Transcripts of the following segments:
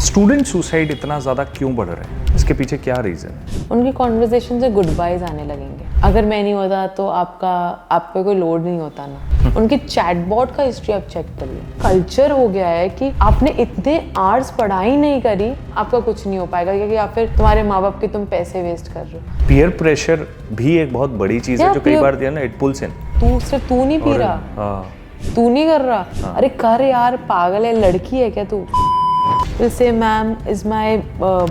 Student suicide इतना ज़्यादा क्यों बढ़ रहा है? इसके पीछे क्या रीज़न है? उनकी कॉन्वर्जेशन से गुड बाइज आने लगेंगे। अगर मैं नहीं होता तो आप पे कोई लोड नहीं होता ना। उनकी चैटबॉट का हिस्ट्री आप चेक करिए। कल्चर हो गया है कि आपने इतने आवर्स पढ़ाई नहीं करी, आपका कुछ नहीं हो पाएगा, क्योंकि या फिर तुम्हारे माँ बाप के तुम पैसे वेस्ट कर रहे हो। पीयर प्रेशर भी एक बहुत बड़ी चीज़ है जो कई बार ना इट पुल्स इन। तू नहीं पी रहा, तू नहीं कर रहा, अरे कर यार, पागल है, लड़की है क्या तू? Will say, ma'am, is my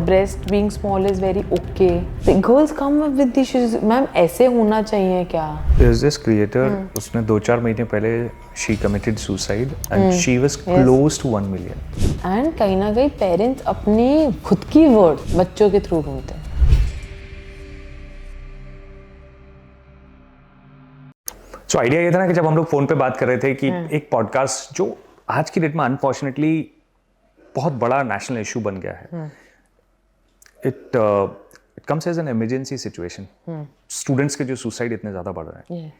breast being small is very okay. The girls come up with these issues. Ma'am, ऐसे होना चाहिए क्या? There's this creator, उसने 2-4 महीने पहले she committed suicide and she was close to 1 million. And कहीं ना कहीं पेरेंट्स अपनी खुद की वर्ड बच्चों के थ्रू ढूंढते हैं। So आइडिया ये था ना कि जब हम लोग फोन पे बात कर रहे थे कि एक पॉडकास्ट जो आज की डेट में अनफॉर्चुनेटली बहुत बड़ा नेशनल इशू बन गया है, it comes as an emergency situation. Students के जो सुसाइड इतने ज़्यादा बढ़ रहे हैं,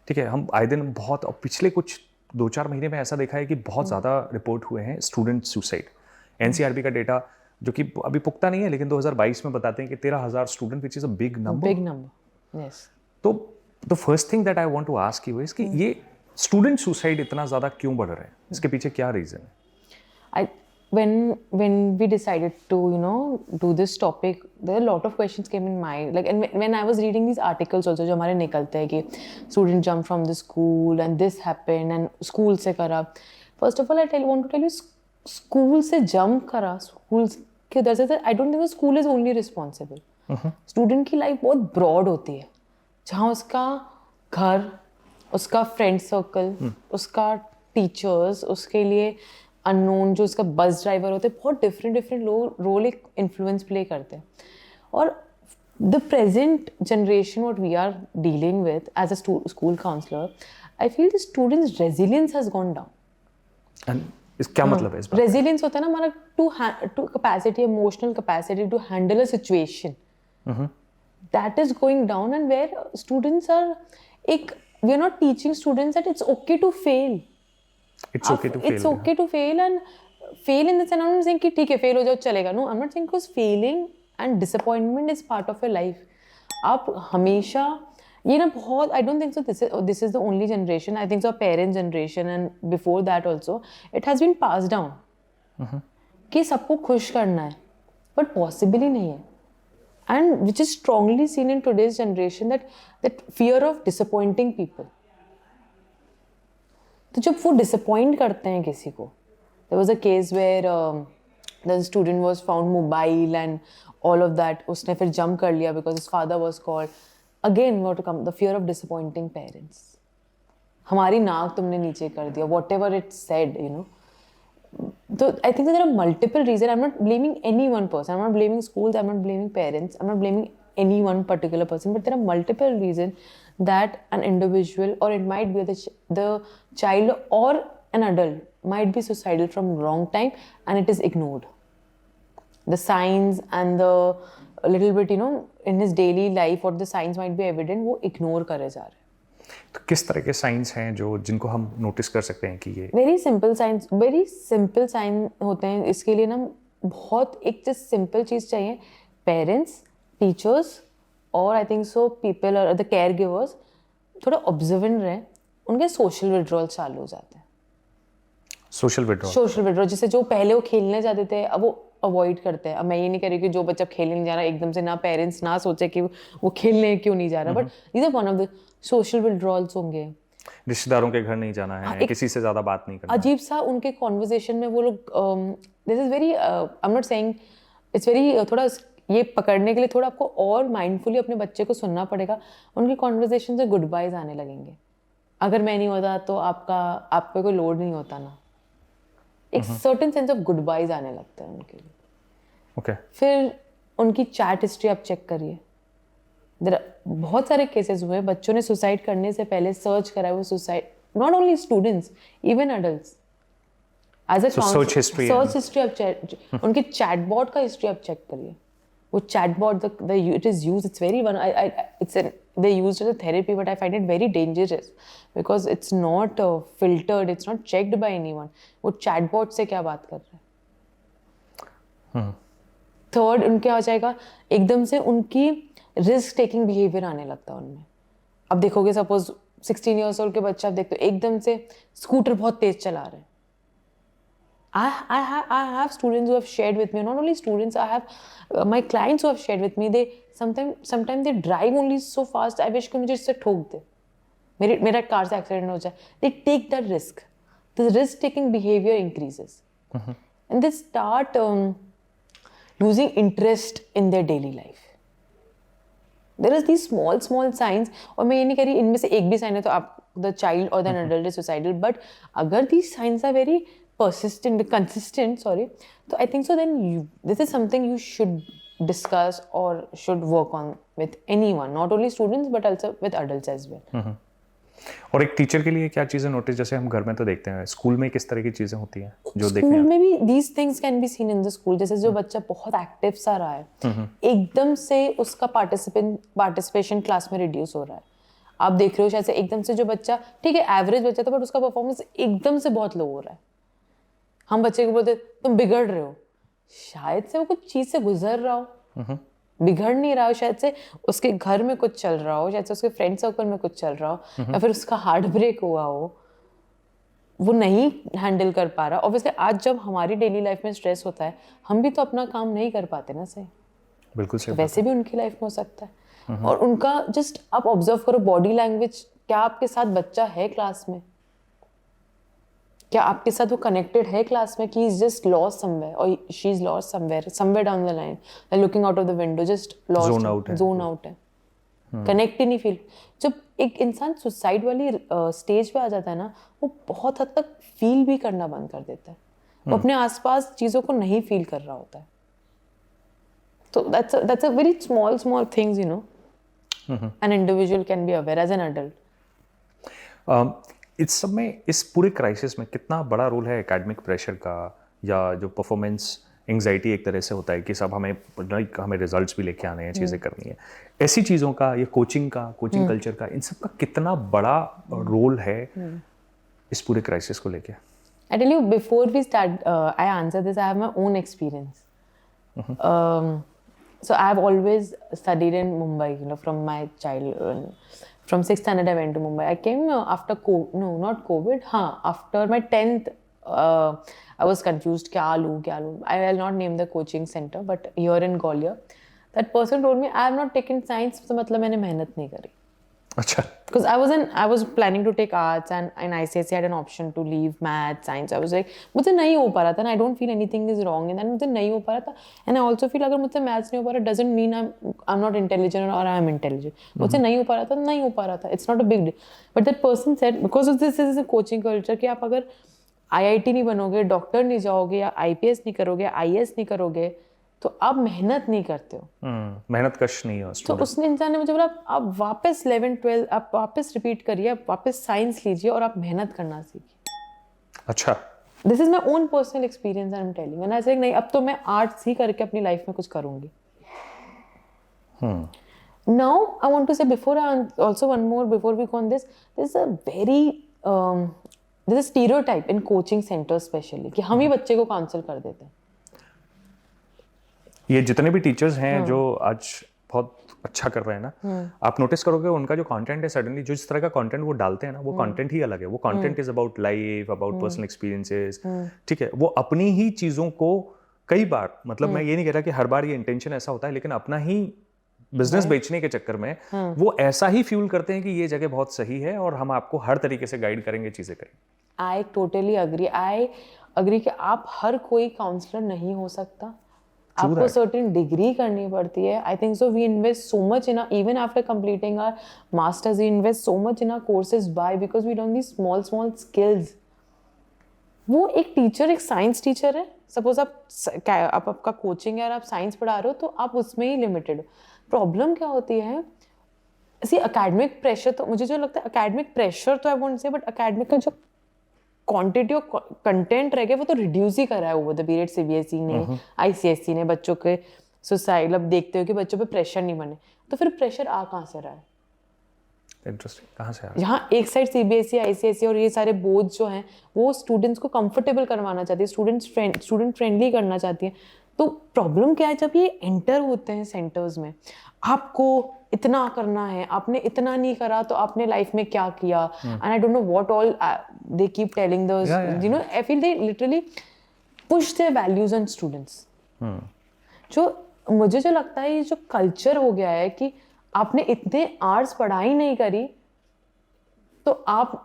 ठीक है, हम आए दिन बहुत, और पिछले कुछ 2-4 महीने में ऐसा देखा है कि बहुत ज़्यादा रिपोर्ट हुए हैं स्टूडेंट सुसाइड। एनसीआरबी का डेटा जो कि अभी पुख्ता नहीं है, लेकिन 2022 में बताते हैं कि 13,000 student, which is a big number. Yes. तो the first thing that I want to ask you is कि ये स्टूडेंट सुसाइड इतना ज़्यादा क्यों बढ़ रहा है? इसके पीछे क्या रीज़न है? When we decided to do this topic, there are a lot of questions came in mind, like, and when I was reading these articles also जो हमारे निकलते हैं कि student jump from the school and this happened and school से करा। First of all, want to tell you, school से jump करा, schools के उधर से, I don't think the school is only responsible. Student की life बहुत broad होती है, जहाँ उसका घर, उसका friend circle, उसका teachers, उसके लिए अननोन जो उसका बस ड्राइवर होते हैं, बहुत डिफरेंट लोग रोल एक इन्फ्लुएंस प्ले करते हैं। और the present generation what we are dealing with as a school counsellor, I feel the students resilience has gone down. इस क्या मतलब है इस बात? रेजिलियंस होता है ना हमारा to capacity, emotional capacity to handle a situation, that is going down. And where students are we are not teaching students that it's okay to fail. It's okay to fail. It's okay to fail, and fail in the sense, I'm not saying कि ठीक है fail हो जाओ चलेगा, no, I'm not saying because failing and disappointment is part of your life. आप हमेशा ये ना बहुत, I don't think so this is the only generation, I think so our parents generation and before that also it has been passed down कि सबको खुश करना है, but possible ही नहीं है, and which is strongly seen in today's generation, that fear of disappointing people. तो जब वो डिसअपॉइंट करते हैं किसी को, there was a case where the student was found mobile and all of that, उसने फिर जंप कर लिया because his father was called. Again what come the fear of disappointing parents. हमारी नाक तुमने नीचे कर दिया, वॉट एवर इट सेड, तो I think there are multiple reason. I am not blaming any one person, I am not blaming schools, I am not blaming parents, I am not blaming any one particular person, but there are multiple reasons that an individual, or it might be the child or an adult, might be suicidal from wrong time and it is ignored. The signs and the a little bit in his daily life, or the signs might be evident, वो ignore करे जा रहे हैं। तो किस तरह के science हैं जिनको हम नोटिस कर सकते हैं कि ये वेरी सिंपल साइन होते हैं? इसके लिए ना बहुत एक जस्ट सिंपल चीज़ चाहिए, पेरेंट्स, टीचर्स और आई थिंक सो पीपल और द केयर गिवर्स थोड़ा ऑब्जर्वेंट रहें, उनके सोशल विड्रॉल चालू हो जाते हैं। सोशल विड्रॉल जैसे जो पहले वो खेलने जाते थे, अब वो अवॉइड करते हैं। अब मैं ये नहीं कह रही कि जो बच्चा खेलने नहीं जा रहा एकदम से ना पेरेंट्स ना सोचे कि वो खेलने क्यों नहीं जा रहा, but these are one of the social withdrawals होंगे। रिश्तेदारों के घर नहीं जाना है, किसी से ज़्यादा बात नहीं करना, अजीब सा उनके कॉन्वर्जेशन में वो लोग, this is very, I am not saying it's very, थोड़ा ये पकड़ने के लिए थोड़ा आपको और माइंडफुली अपने बच्चे को सुनना पड़ेगा। उनकी कॉन्वर्जेशन से गुड बाइज आने लगेंगे। अगर मैं नहीं होता तो आप पे कोई लोड नहीं होता ना, एक certain sense of good vibes आने लगता है उनके लिए। ओके। फिर उनकी चैट हिस्ट्री आप चेक करिए। बहुत सारे केसेस हुए, बच्चों ने सुसाइड करने से पहले सर्च करा है वो suicide, not only students, even adults. As a search history आप उनकी चैटबॉट का हिस्ट्री आप चेक करिए। वो chatbot, it is used, it's very they used as a therapy, but I find it very dangerous because it's not filtered, it's not checked by anyone. वो chatbot से क्या बात कर रहा है? थर्ड उनके आ जाएगा एकदम से उनकी रिस्क टेकिंग बिहेवियर आने लगता है उनमें। अब देखोगे सपोज 16 ईयर्स ओल्ड के बच्चे आप देखते हो एकदम से स्कूटर बहुत तेज चला रहे हैं। I have students who have shared with me, not only students, I have my clients who have shared with me, they sometimes they drive only so fast, I wish कि मुझे इससे ठोक दे, मेरा कार से एक्सीडेंट हो जाए। They take that risk. The risk taking behavior increases. And they start losing interest in their daily life. There is these small signs, और मैं ये नहीं कह रही इनमें से एक भी साइन है तो आप the child or the adult is suicidal, but अगर these signs are very consistent, so I think so then this is something you should discuss or should work on with anyone, not only students but also with adults as well. और एक teacher के लिए क्या चीजें notice, जैसे हम घर में तो देखते हैं, स्कूल में किस तरह की चीजें होती हैं जो देखने स्कूल में भी these things can be seen in the school, जैसे जो बच्चा बहुत एक्टिव सा रहा है एकदम से उसका पार्टिसिपेशन क्लास में रिड्यूस हो रहा है। आप देख रहे हो शायद से एकदम से जो बच्चा ठीक है एवरेज बच्चा था बट उसका परफॉर्मेंस एकदम से बहुत लो हो रहा है। हम बच्चे को बोलते तुम बिगड़ रहे हो, शायद से वो कुछ चीज से गुजर रहा हो, बिगड़ नहीं रहा हो, शायद से उसके घर में कुछ चल रहा हो, शायद से उसके फ्रेंड सर्कल में कुछ चल रहा हो, या फिर उसका हार्ट ब्रेक हुआ हो, वो नहीं हैंडल कर पा रहा। ऑब्वियसली आज जब हमारी डेली लाइफ में स्ट्रेस होता है हम भी तो अपना काम नहीं कर पाते ना सही, बिल्कुल सही, वैसे भी उनकी लाइफ में हो सकता है। और उनका जस्ट आप ऑब्जर्व करो बॉडी लैंग्वेज, क्या आपके साथ बच्चा है क्लास में, क्या आपके साथ वो कनेक्टेड है क्लास में कि इज जस्ट लॉस्ट समवेयर और she is lost somewhere down the line, looking out of the window just lost, zone out है, कनेक्ट ही नहीं फील। जब एक इंसान सुसाइड वाली स्टेज पे आ जाता है ना वो बहुत हद तक फील भी करना बंद कर देता है, वो अपने आसपास चीजों को नहीं फील कर रहा होता है। तो that's a very small things, you know, an individual can be aware as an adult. इस सब में, इस पूरे क्राइसिस में कितना बड़ा रोल है एकेडमिक प्रेशर का, या जो परफॉर्मेंस एंग्जाइटी एक तरह से होता है कि सब हमें रिजल्ट्स भी लेके आने हैं, चीज़ें करनी है, ऐसी चीज़ों का, ये कोचिंग कल्चर का, इन सब का कितना बड़ा रोल है इस पूरे क्राइसिस को लेके? I tell you, before we start, I answer this, I have my own experience. So I have always studied in Mumbai, you know, from my childhood. From 6th standard I went to Mumbai. I came after not COVID. After my 10th, I was confused. क्या लूँ? I will not name the coaching center, but here in Gwalior, that person told me I have not taken science. तो मतलब मैंने मेहनत नहीं करी. अच्छा. Because I was planning to take arts and in ICSE I had an option to leave math, science. I was like मुझसे नहीं हो पा रहा था, and I don't feel anything is wrong in that. मुझसे नहीं हो पा रहा था, and I also feel अगर मुझसे maths नहीं हो पा रहा doesn't mean I'm not intelligent or I am intelligent. मुझसे नहीं हो पा रहा था, it's not a big deal. But that person said because of this is a coaching culture कि आप अगर IIT नहीं बनोगे, डॉक्टर नहीं जाओगे, या IPS नहीं करोगे, IAS नहीं करोगे, तो आप मेहनत नहीं करते हो, मेहनत कश नहीं हो। तो उसने इंसान ने मुझे बोला आप वापस 11th 12th आप वापस रिपीट करिए, आप वापस साइंस लीजिए और आप मेहनत करना सीखिए। अच्छा, this is my own personal experience I am telling, and I said नहीं अब तो मैं आर्ट्स ही करके अपनी लाइफ में कुछ करूंगी। Now I want to say before also one more before we go on this, this is a very this is stereotype in coaching centre specially कि हम ही बच्चे को काउंसल कर देते हैं। ये जितने भी टीचर्स हैं जो आज बहुत अच्छा कर रहे हैं ना, आप नोटिस करोगे उनका जो कंटेंट है, सडनली जो जिस तरह का कंटेंट वो डालते हैं ना, वो कंटेंट ही अलग है। वो content is about life, about personal experiences, ठीक है। वो अपनी ही चीज़ों को कई बार, मतलब मैं ये नहीं कह रहा कि हर बार ये इंटेंशन ऐसा होता है, लेकिन अपना ही बिजनेस बेचने के चक्कर में वो ऐसा ही फ्यूल करते हैं कि ये जगह बहुत सही है और हम आपको हर तरीके से गाइड करेंगे, चीज़ें करेंगे। आई टोटली अग्री कि आप हर कोई काउंसलर नहीं हो सकता, आपको सर्टेन डिग्री करनी पड़ती है। I think so we invest so much in even after completing our masters we invest so much in our courses by because we learn these small skills. वो एक टीचर, एक साइंस टीचर है, suppose आपका coaching है और आप science पढ़ा रहे हो तो आप उसमें ही लिमिटेड हो। प्रॉब्लम क्या होती है, ऐसी एकेडमिक प्रेशर, तो मुझे जो लगता है एकेडमिक प्रेशर तो I won't say, but academic का जो क्वांटिटी ऑफ कंटेंट रह गया वो तो रिड्यूस ही करा है ओवर द पीरियड। सीबीएसई ने, आईसीएसई ने बच्चों के सुसाइड, अब देखते हो कि बच्चों पे प्रेशर नहीं बने, तो फिर प्रेशर आ कहाँ से रहा है? इंटरेस्टिंग, कहाँ से आ रहा है? यहाँ एक साइड सीबीएसई, आईसीएसई और ये सारे बोर्ड जो हैं वो स्टूडेंट्स को कंफर्टेबल करवाना चाहती है, स्टूडेंट फ्रेंडली करना चाहती है, तो प्रॉब्लम क्या है, जब ये एंटर होते हैं सेंटर्स में, आपको इतना करना है, आपने इतना नहीं करा तो आपने लाइफ में क्या किया, and I don't know what all they keep telling the, you know, I feel they literally push there values on students. जो मुझे जो लगता है, ये जो कल्चर हो गया है कि आपने इतने आवर्स पढ़ाई नहीं करी तो आप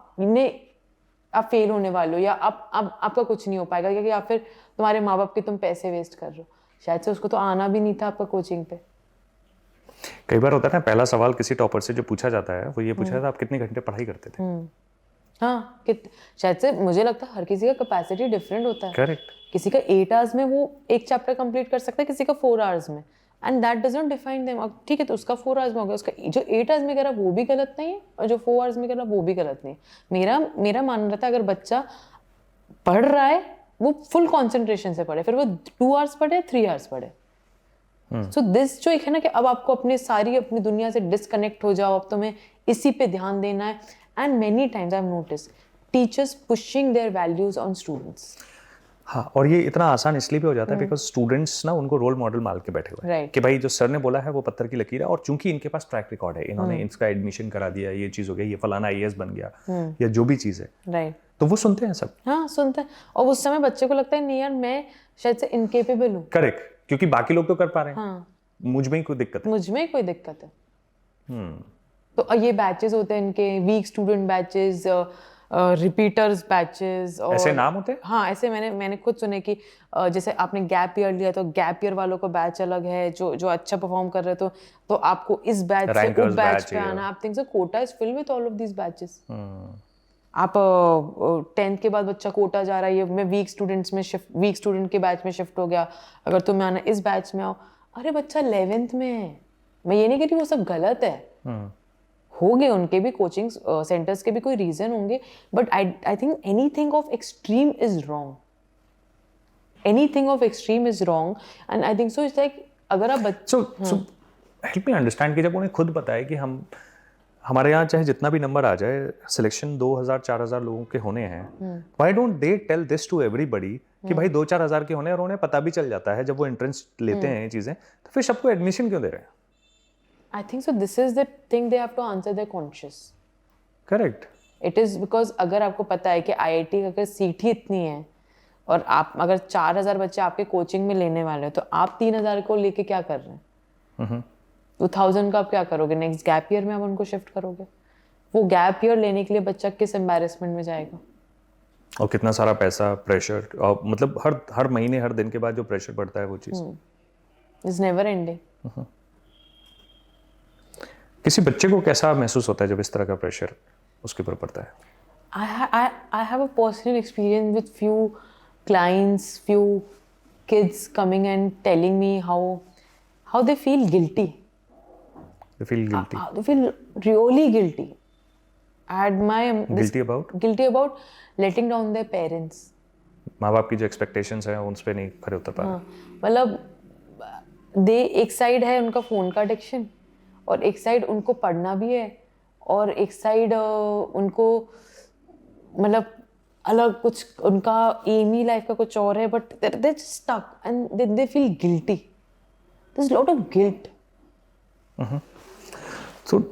फेल होने वाले हो, या आपका कुछ नहीं हो पाएगा, या फिर तुम्हारे माँ बाप के तुम पैसे वेस्ट कर रहे हो। शायद से उसको तो आना भी नहीं था आपका कोचिंग पे। कई बार होता है ना, पहला सवाल किसी टॉपर से जो पूछा जाता है वो ये पूछा जाता है, आप कितने घंटे पढ़ाई करते थे? हाँ, शायद से मुझे लगता है हर किसी का कैपेसिटी डिफरेंट होता है। करेक्ट। किसी का 8 आवर्स में वो एक चैप्टर कंप्लीट कर सकता है, किसी का 4 आवर्स में, and that doesn't define them. ठीक है, तो उसका 4 आवर्स में हो गया, उसका जो 8 आवर्स में कर रहा वो भी गलत नहीं है, और जो 4 आवर्स में कर रहा वो भी गलत नहीं है। मेरा मानना था, अगर बच्चा पढ़ रहा है वो फुल कॉन्सेंट्रेशन से पढ़े, फिर वो 2 आवर्स पढ़े, 3 आवर्स पढ़े। सो दिस जो एक है ना कि अब आपको अपनी दुनिया से डिस्कनेक्ट हो जाओ, अब तुम्हें इसी पे ध्यान देना है। And many times I have notice teachers pushing there values on students. हाँ, और ये इतना आसान इसलिए भी हो जाता है बिकॉज स्टूडेंट्स ना उनको रोल मॉडल मान के बैठे हुए हैं कि भाई जो सर ने बोला है वो पत्थर की लकीर है, और चूंकि इनके पास ट्रैक रिकॉर्ड है, इन्होंने इसका एडमिशन करा दिया, ये चीज हो गई, ये फलाना IAS बन गया, या जो भी चीज है, राइट, तो वो सुनते हैं सब। हाँ, सुनते हैं। और उस समय बच्चे को लगता है नहीं यार, मैं शायद से इनकेपेबल हूँ। करेक्ट, क्योंकि बाकी लोग तो कर पा रहे हैं। हाँ, मुझ में ही कोई दिक्कत है। मुझ में कोई दिक्कत है। तो ये बैचेस होते हैं इनके, weak student batches, repeaters batches, और ऐसे नाम होते हैं। हाँ, ऐसे मैंने खुद सुने कि जैसे आपने गैप ईयर लिया तो गैप ईयर वालों को बैच अलग है, जो अच्छा परफॉर्म कर रहे, तो आपको इस बैच से उस बैच पे आना। आप think so Kota is filled with all of these batches. आप 10th के बाद बच्चा कोटा जा रहा है, मैं वीक स्टूडेंट के बैच में शिफ्ट हो गया, अगर तुम्हें आना इस बैच में आओ। अरे बच्चा 11th में है, मैं ये नहीं कह रही वो सब गलत है, होंगे उनके भी कोचिंग सेंटर्स के भी कोई रीजन होंगे, but I think anything of extreme is wrong, anything of extreme is wrong. And I think so it's like, अगर आप सो हेल्प मी अंडरस्टैंड कि जब उन्हें खुद पता है कि हमारे यहाँ चाहे जितना भी नंबर आ जाए, सिलेक्शन 2000-4000 लोगों के होने हैं, why don't they tell this to everybody कि भाई 2-4 हज़ार के होने, और उन्हें पता भी चल जाता है जब वो एंट्रेंस लेते हैं ये चीजें, तो फिर सबको एडमिशन क्यों दे रहे हैं? I think so this is the thing they have to answer their conscious. Correct. It is because अगर आपको पता है कि IIT की अगर सीट ही इतनी है, और आप अगर 4000 बच्चे आपके कोचिंग में लेने वाले हैं, तो आप 3000 को लेके क्या कर रहे हैं? 2000 का आप क्या करोगे? नेक्स्ट गैप ईयर में आप उनको शिफ्ट करोगे? वो गैप ईयर लेने के लिए बच्चा किस एम्बैरेसमेंट में जाएगा? और कितना सारा पैसा, प्रेशर, और मतलब हर महीने, हर दिन के बाद जो प्रेशर बढ़ता है वो चीज इज नेवर एंडिंग। किसी बच्चे को कैसा महसूस होता है जब इस तरह का प्रेशर उसके ऊपर पड़ता है? I have a personal experience with few clients, few kids coming and telling me how they feel guilty. They feel guilty. They feel really guilty. I had guilty about letting down their parents. माँ बाप की जो expectations हैं उन पे नहीं खरे उतर पा रहे। मतलब एक साइड है उनका फोन का एडिक्शन, और एक साइड उनको पढ़ना भी है, और एक साइड उनको मतलब अलग कुछ, उनका एम ही लाइफ का कुछ और है, but they're just stuck and they feel guilty. There's a lot of guilt. So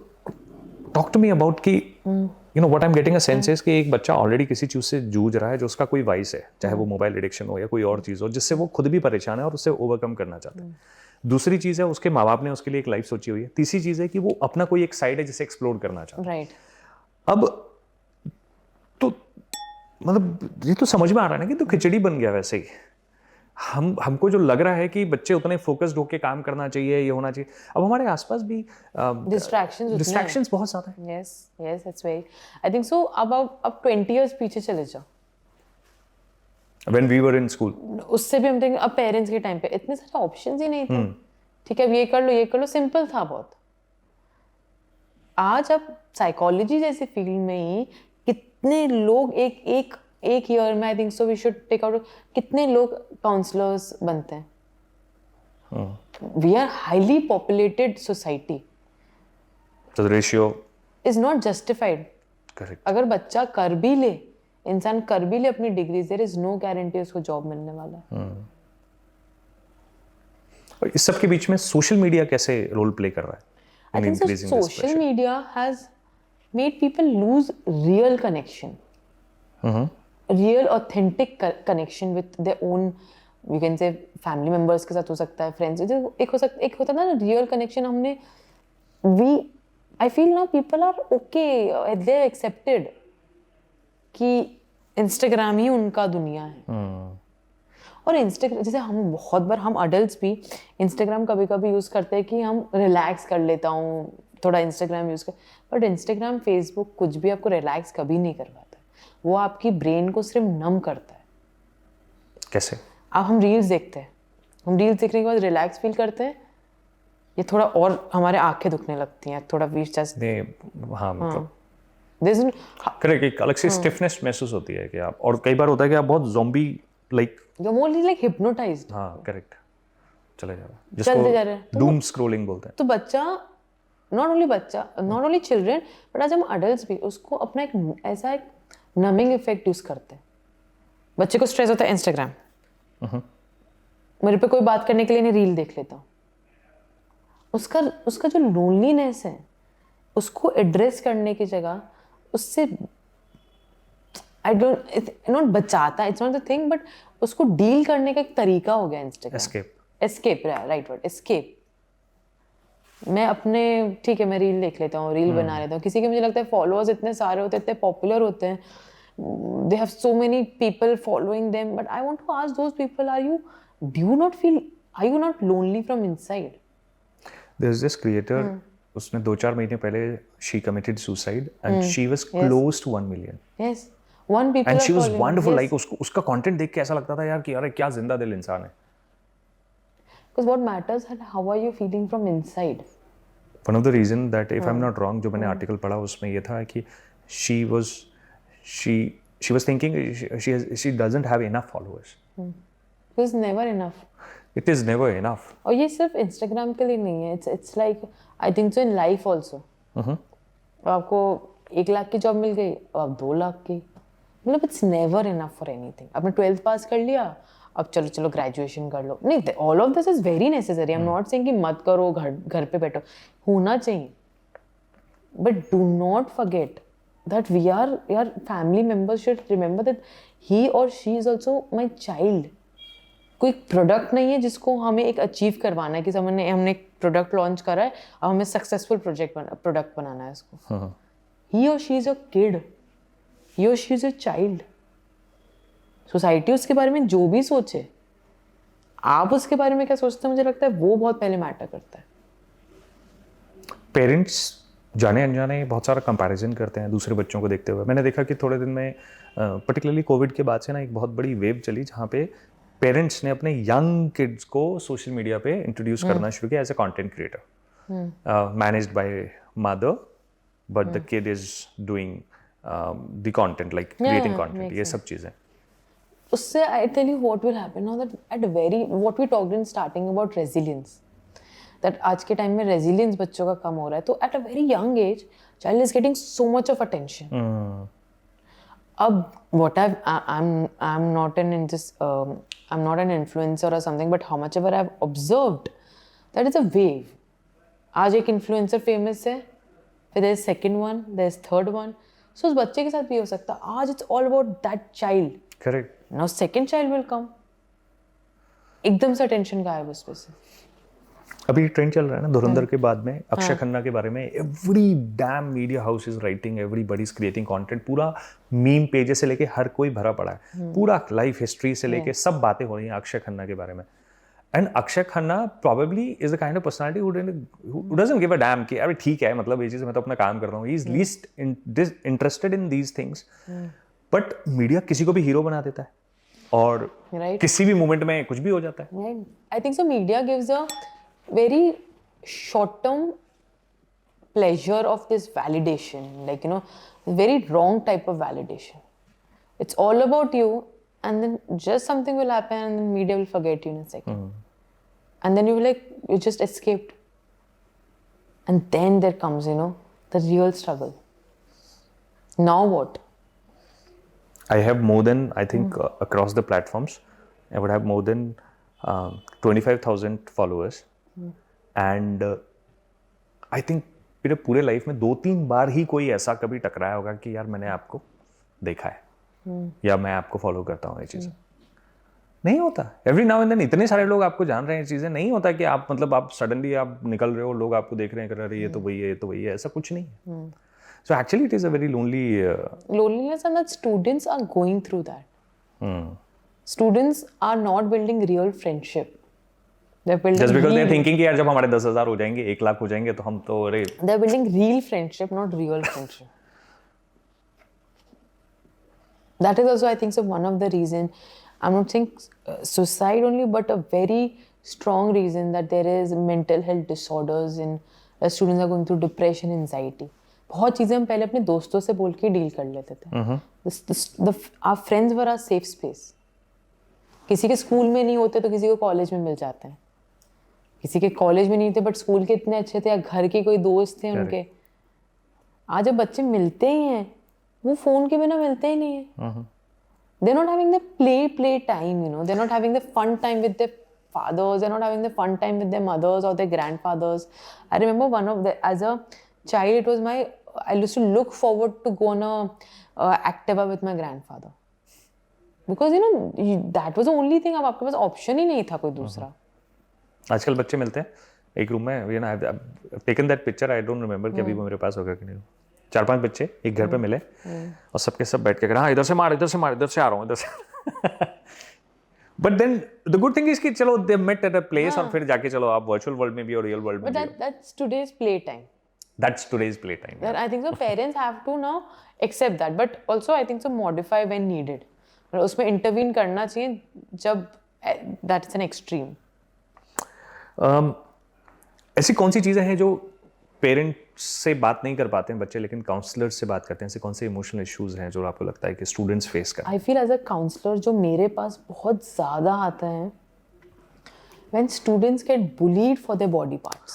talk to me about कि you know what I'm getting a sense is कि एक बच्चा ऑलरेडी किसी चीज से जूझ रहा है जो उसका कोई वाइस है, चाहे वो मोबाइल एडिक्शन हो या कोई और चीज हो, जिससे वो खुद भी परेशान है और उससे ओवरकम करना चाहता है। दूसरी चीज है उसके माँ बाप ने उसके लिए एक लाइफ सोची हुई है। तीसरी चीज है कि वो अपना कोई एक साइड है जिसे एक्सप्लोर करना चाहता है। राइट। अब तो मतलब ये तो समझ में आ रहा है ना कि तो खिचड़ी बन गया वैसे ही। हमको जो लग रहा है कि बच्चे उतने फोकस्ड होकर काम करना चाहिए, ये होना चाहिए, अब हमारे आसपास भी डिस्ट्रैक्शंस बहुत ज्यादा है। Yes it's very, I think सो। अब 20 इयर्स पीछे चले जाओ, When we were in school, उससे भी हम देखेंगे, अब पेरेंट्स के टाइम पे इतने सारे ऑप्शंस ही नहीं थे। ठीक है, अब ये कर लो, सिंपल था बहुत। आज अब साइकोलॉजी जैसे फील्ड में ही कितने लोग एक ईयर में, I think so we should take out, कितने लोग काउंसलर्स बनते हैं। We are highly populated society, so the ratio is not justified. correct. अगर बच्चा कर भी ले, इंसान कर भी ले अपनी degree, there is no guarantee उसको जॉब मिलने वाला है। और इस सब के बीच में सोशल मीडिया कैसे रोल प्ले कर रहा है I in think so increasing this social pressure? media has made people lose real connection. Real authentic connection with their own, you can say family members के साथ हो सकता है, friends, एक होता ना real connection हमने I feel now people are okay, they're accepted कि Instagram ही उनका दुनिया है. और इंस्टाग्राम जैसे हम बहुत बार हम अडल्ट भी इंस्टाग्राम कभी कभी यूज़ करते हैं कि हम रिलैक्स कर लेता हूँ थोड़ा इंस्टाग्राम यूज़ कर, बट इंस्टाग्राम फेसबुक कुछ भी आपको रिलैक्स कभी नहीं करवाता. वो आपकी ब्रेन को सिर्फ नम करता है. कैसे? अब हम रील्स देखते हैं, हम रील्स देखने के बाद रिलैक्स फील करते हैं, ये थोड़ा और हमारे आंखें दुखने लगती हैं, थोड़ा वी जस्ट हाँ मतलब करेक्ट, एक अलग सी स्टिफनेस महसूस होती है कि आप, और कई बार होता है कि आप बहुत ज़ॉम्बी लाइक hypnotized. हाँ करेक्ट, चले जा रहे हैं, चलते जा रहे हैं. जिसको डूम स्क्रॉलिंग बोलते हैं. तो बच्चा, नॉट ओनली चिल्ड्रन, बट आज हम अडल्ट भी उसको अपना एक नमिंग इफेक्ट यूज करते हैं. बच्चे को स्ट्रेस होता है इंस्टाग्राम, मेरे पे कोई बात करने के लिए नहीं रील देख लेता हूँ. उसका जो लोनलीनेस है उसको एड्रेस करने की जगह उससे नॉट बचाता, it's not the thing, but उसको डील करने का एक तरीका हो गया Instagram. Escape, right word, escape. मैं अपने ठीक है मैं रील देख लेता हूँ, रील बना लेता हूँ. किसी के मुझे लगता है फॉलोअर्स इतने सारे होते हैं, इतने पॉपुलर होते हैं, they have so many people following them, but I want to ask those people, are you not lonely from inside? There is this creator, उसने 2-4 महीने पहले she committed suicide and she was close to 1 million. Yes, 1 people and she was following. Wonderful. Yes. Like उसका content देख के ऐसा लगता था यार कि यार क्या जिंदा दिल इंसान है. Because what matters is how are you feeling from inside. One of the reason that if I'm not wrong, जो मैंने आर्टिकल पढ़ा उसमें ये था कि she was thinking she doesn't have enough followers. It was never enough. It is never enough. और ये सिर्फ इंस्टाग्राम के लिए नहीं है, it's like I think so in life also. आपको 1 लाख की जॉब मिल गई, अब 2 लाख की, मतलब it's never enough for anything. आपने 12th पास कर लिया, अब चलो ग्रेजुएशन कर लो. नहीं, all of this is very necessary. I am not saying कि मत करो, घर पे बैठो, होना चाहिए, but do not forget that we are your family members should remember that he और she is also my child. कोई प्रोडक्ट नहीं है जिसको हमें एक अचीव करवाना है कि हमने एक प्रोडक्ट लॉन्च करा है, अब हमें सक्सेसफुल प्रोडक्ट बनाना है उसको. ही और शी इज अ किड, ही और she is a child. Society उसके बारे में जो भी सोचे, आप उसके बारे में क्या सोचते हैं, मुझे लगता है वो बहुत पहले मैटर करता है. पेरेंट्स जाने अनजाने बहुत सारा कंपैरिजन करते हैं दूसरे बच्चों को देखते हुए. मैंने देखा कि थोड़े दिन में पर्टिकुलरली कोविड के बाद से ना एक बहुत बड़ी वेव चली जहाँ पे पेरेंट्स ने अपने यंग किड्स को सोशल मीडिया पे इंट्रोड्यूस करना शुरू किया as a content creator, managed by mother, but the kid is doing the content, like creating content, ये सब चीज़ें. उससे I tell you what will happen now, that what we talked in starting about resilience, that आज के time में resilience बच्चों का कम हो रहा है, तो at a very young age child is getting so much of attention. अब what I'm not I'm not an influencer or something, but how much ever I've observed, that is a wave. आज एक influencer famous है, फिर there is second one, there is third one, so उस बच्चे के साथ भी हो सकता है. आज it's all about that child. Correct. Now second child will come. एकदम से टेंशन गायब उस पे से. अभी ट्रेंड चल रहा है ना धुरंधर के बाद में अक्षय खन्ना के बारे में. Every dam media house is writing, everybody is creating content. पूरा मीम पेज से लेके हर कोई भरा पड़ा है. पूरा लाइफ हिस्ट्री से लेके सब बातें हो रही हैं अक्षय खन्ना के बारे में. And Akshay Khanna probably is the kind of personality who doesn't give a damn कि अरे ठीक है, मतलब ये चीज़ मैं तो अपना काम कर रहा हूँ. he is least interested in these things. But media किसी को भी हीरो बना देता है और किसी भी मोमेंट में कुछ भी हो जाता है. I think so media gives a very short term pleasure of this validation, like, you know, very wrong type of validation. It's all about you, and then just something will happen and then media will forget you in a second. And then you will like, you just escaped. And then there comes, you know, the real struggle. Now what? I have more than, I think, across the platforms, I would have more than 25,000 followers and I think मेरे पूरे life में 2-3 बार ही कोई ऐसा कभी टकराया होगा कि यार मैंने आपको देखा है या मैं आपको फॉलो करता हूँ ये चीज़ें। नहीं होता। एवरी नाउ एंड देन इतने सारे लोग आपको जान रहे हैं, चीज़ें नहीं होता कि आप मतलब आप सडनली आप निकल रहे हो, लोग आपको देख रहे हैं, कर रहे हैं ये तो वही है, ये तो वही है, ऐसा कुछ नहीं है। So actually it is a very lonely loneliness, and that students are going through that. Students are not building real friendship. They're building just because they are real, thinking कि यार जब हमारे 10,000 हो जाएंगे, 1 लाख हो जाएंगे तो हम तो अरे they're building real friendship, not real friendship. That is also, I think, so one of the reason. I'm not saying suicide only, but a very strong reason that there is mental health disorders in students are going through depression, anxiety. बहुत चीजें हम पहले अपने दोस्तों से बोल के deal कर लेते थे. Our friends were our safe space. किसी के स्कूल में नहीं होते तो किसी को कॉलेज में मिल जाते हैं. किसी के कॉलेज में नहीं थे बट स्कूल के इतने अच्छे थे या घर के कोई दोस्त थे उनके. आज जब बच्चे मिलते ही हैं वो फोन के बिना मिलते ही नहीं है. They're not having the play time, you know. They're not having the fun time with their fathers. They're not having the fun time with their mothers or their grandfathers. I remember as a child, it was I used to look forward to go on a Activa with my grandfather. Because, you know, that was the only thing. अब आपके पास option ही नहीं था कोई दूसरा. आजकल बच्चे मिलते हैं एक रूम में, you know, I've taken that picture, I don't remember कि अभी वो मेरे पास होगा कि नहीं. 4-5 बच्चे एक घर पे मिले और सबके सब बैठ के कहा हाँ इधर से मार, इधर से मार, इधर से आ रहा हूँ, इधर से. But then the good thing is कि चलो they met at a place और फिर जाके चलो आप वर्चुअल वर्ल्ड में भी और रियल वर्ल्ड में भी. But that's today's play time. That's today's play time. I think so parents have to now accept that, but also I think so modify when needed. उसमें intervene करना चाहिए जब that's an extreme. ऐसी कौन सी चीज़ें हैं जो पेरेंट्स से बात नहीं कर पाते हैं बच्चे लेकिन काउंसलर्स से बात करते हैं? ऐसे कौन से इमोशनल इश्यूज हैं जो आपको लगता है कि स्टूडेंट्स फेस करते हैं? I feel as a counselor जो मेरे पास बहुत ज़्यादा आता है when students get bullied for their body parts.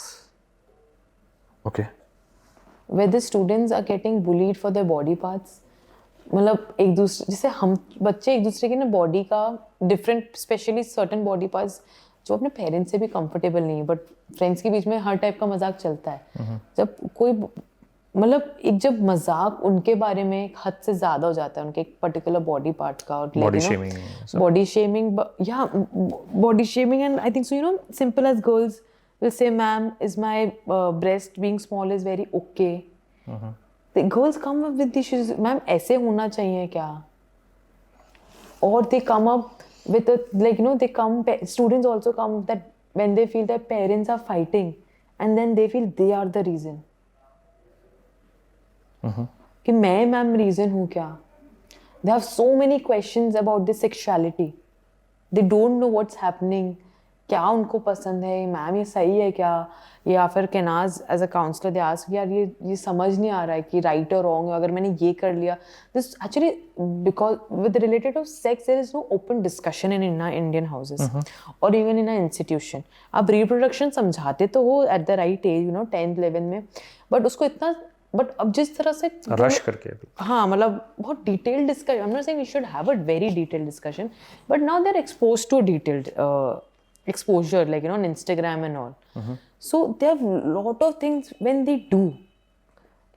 Okay. Where the students are getting bullied for their body parts. मतलब एक दूसरे जैसे हम बच्चे एक दूसरे के ना बॉडी का different specially certain body parts जो अपने पेरेंट्स से भी कंफर्टेबल नहीं है बट फ्रेंड्स के बीच में हर टाइप का मजाक चलता है. जब कोई मतलब एक जब मजाक उनके बारे में एक हद से ज्यादा हो जाता है उनके एक पर्टिकुलर बॉडी पार्ट का और body shaming and I think so you know simple as girls will say ma'am is my breast being small is very okay. The girls come up with issues ma'am ऐसे होना चाहिए क्या. और they come up with like you know they come students also come that when they feel their parents are fighting and then they feel they are the reason. कि मैं ma'am reason हूँ क्या. They have so many questions about their sexuality. They don't know what's happening. क्या उनको पसंद है ma'am ये सही है क्या. या फिर कैनाज as a counsellor they ask यार ये समझ नहीं आ रहा है कि राइट और रॉन्ग है अगर मैंने ये कर लिया. This actually because with related of sex there is no open discussion in Indian houses और इवन इन इंस्टीट्यूशन. आप रिप्रोडक्शन समझाते तो हो at the right age you know 10th 11th में बट उसको इतना बट अब जिस तरह से रश करके हाँ मतलब बहुत detailed discussion. I am not saying we should have a very detailed discussion but now they are exposed to detailed exposure like you know on Instagram and all. So they have lot of things when they do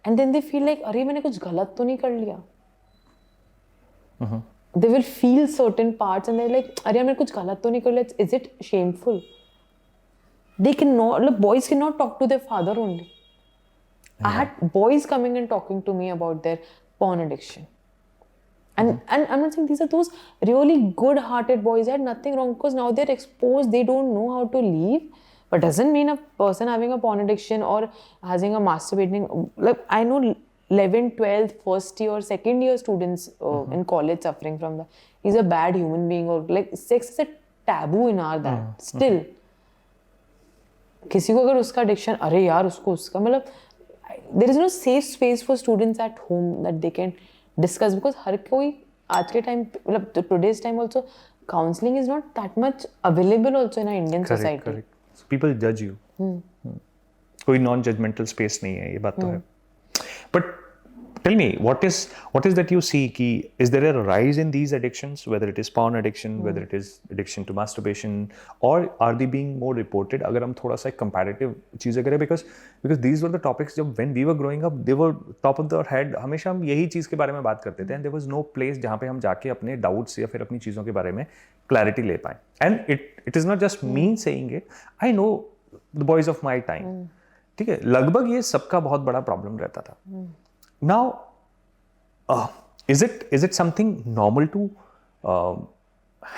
and then they feel like अरे मैंने कुछ गलत तो नहीं कर लिया. They will feel certain parts and they're like अरे मैंने कुछ गलत तो नहीं कर लिया. Is it shameful? They cannot like boys cannot talk to their father only. I had boys coming and talking to me about their porn addiction. And I'm not saying these are those really good-hearted boys. They had nothing wrong because now they're exposed. They don't know how to leave. But doesn't mean a person having a porn addiction or having a masturbating. Like I know 11th, 12th, first year, second year students in college suffering from that. He's a bad human being or like sex is a taboo in our that. Still. किसी को अगर उसका addiction अरे यार उसको उसका मतलब there is no safe space for students at home that they can discuss because हर कोई आज के टाइम मतलब today's time also counseling is not that much available also in our Indian society. Correct. People judge you. कोई non judgmental space नहीं है ये बात तो है. But Tell me, what is that you see ki is there a rise in these addictions, whether it is porn addiction, whether it is addiction to masturbation, or are they being more reported? अगर हम थोड़ा सा comparative चीज़ें करें, because these were the topics जब when we were growing up, they were top of the head. हमेशा हम यही चीज़ के बारे में बात करते थे, and there was no place जहाँ पे हम जाके अपने doubts या फिर अपनी चीज़ों के बारे में clarity ले पाएं. And it is not just me saying it. I know the boys of my time. ठीक है, लगभग ये सबका बहुत बड़ा प्रॉब्लम रहता था. Now, is it something normal to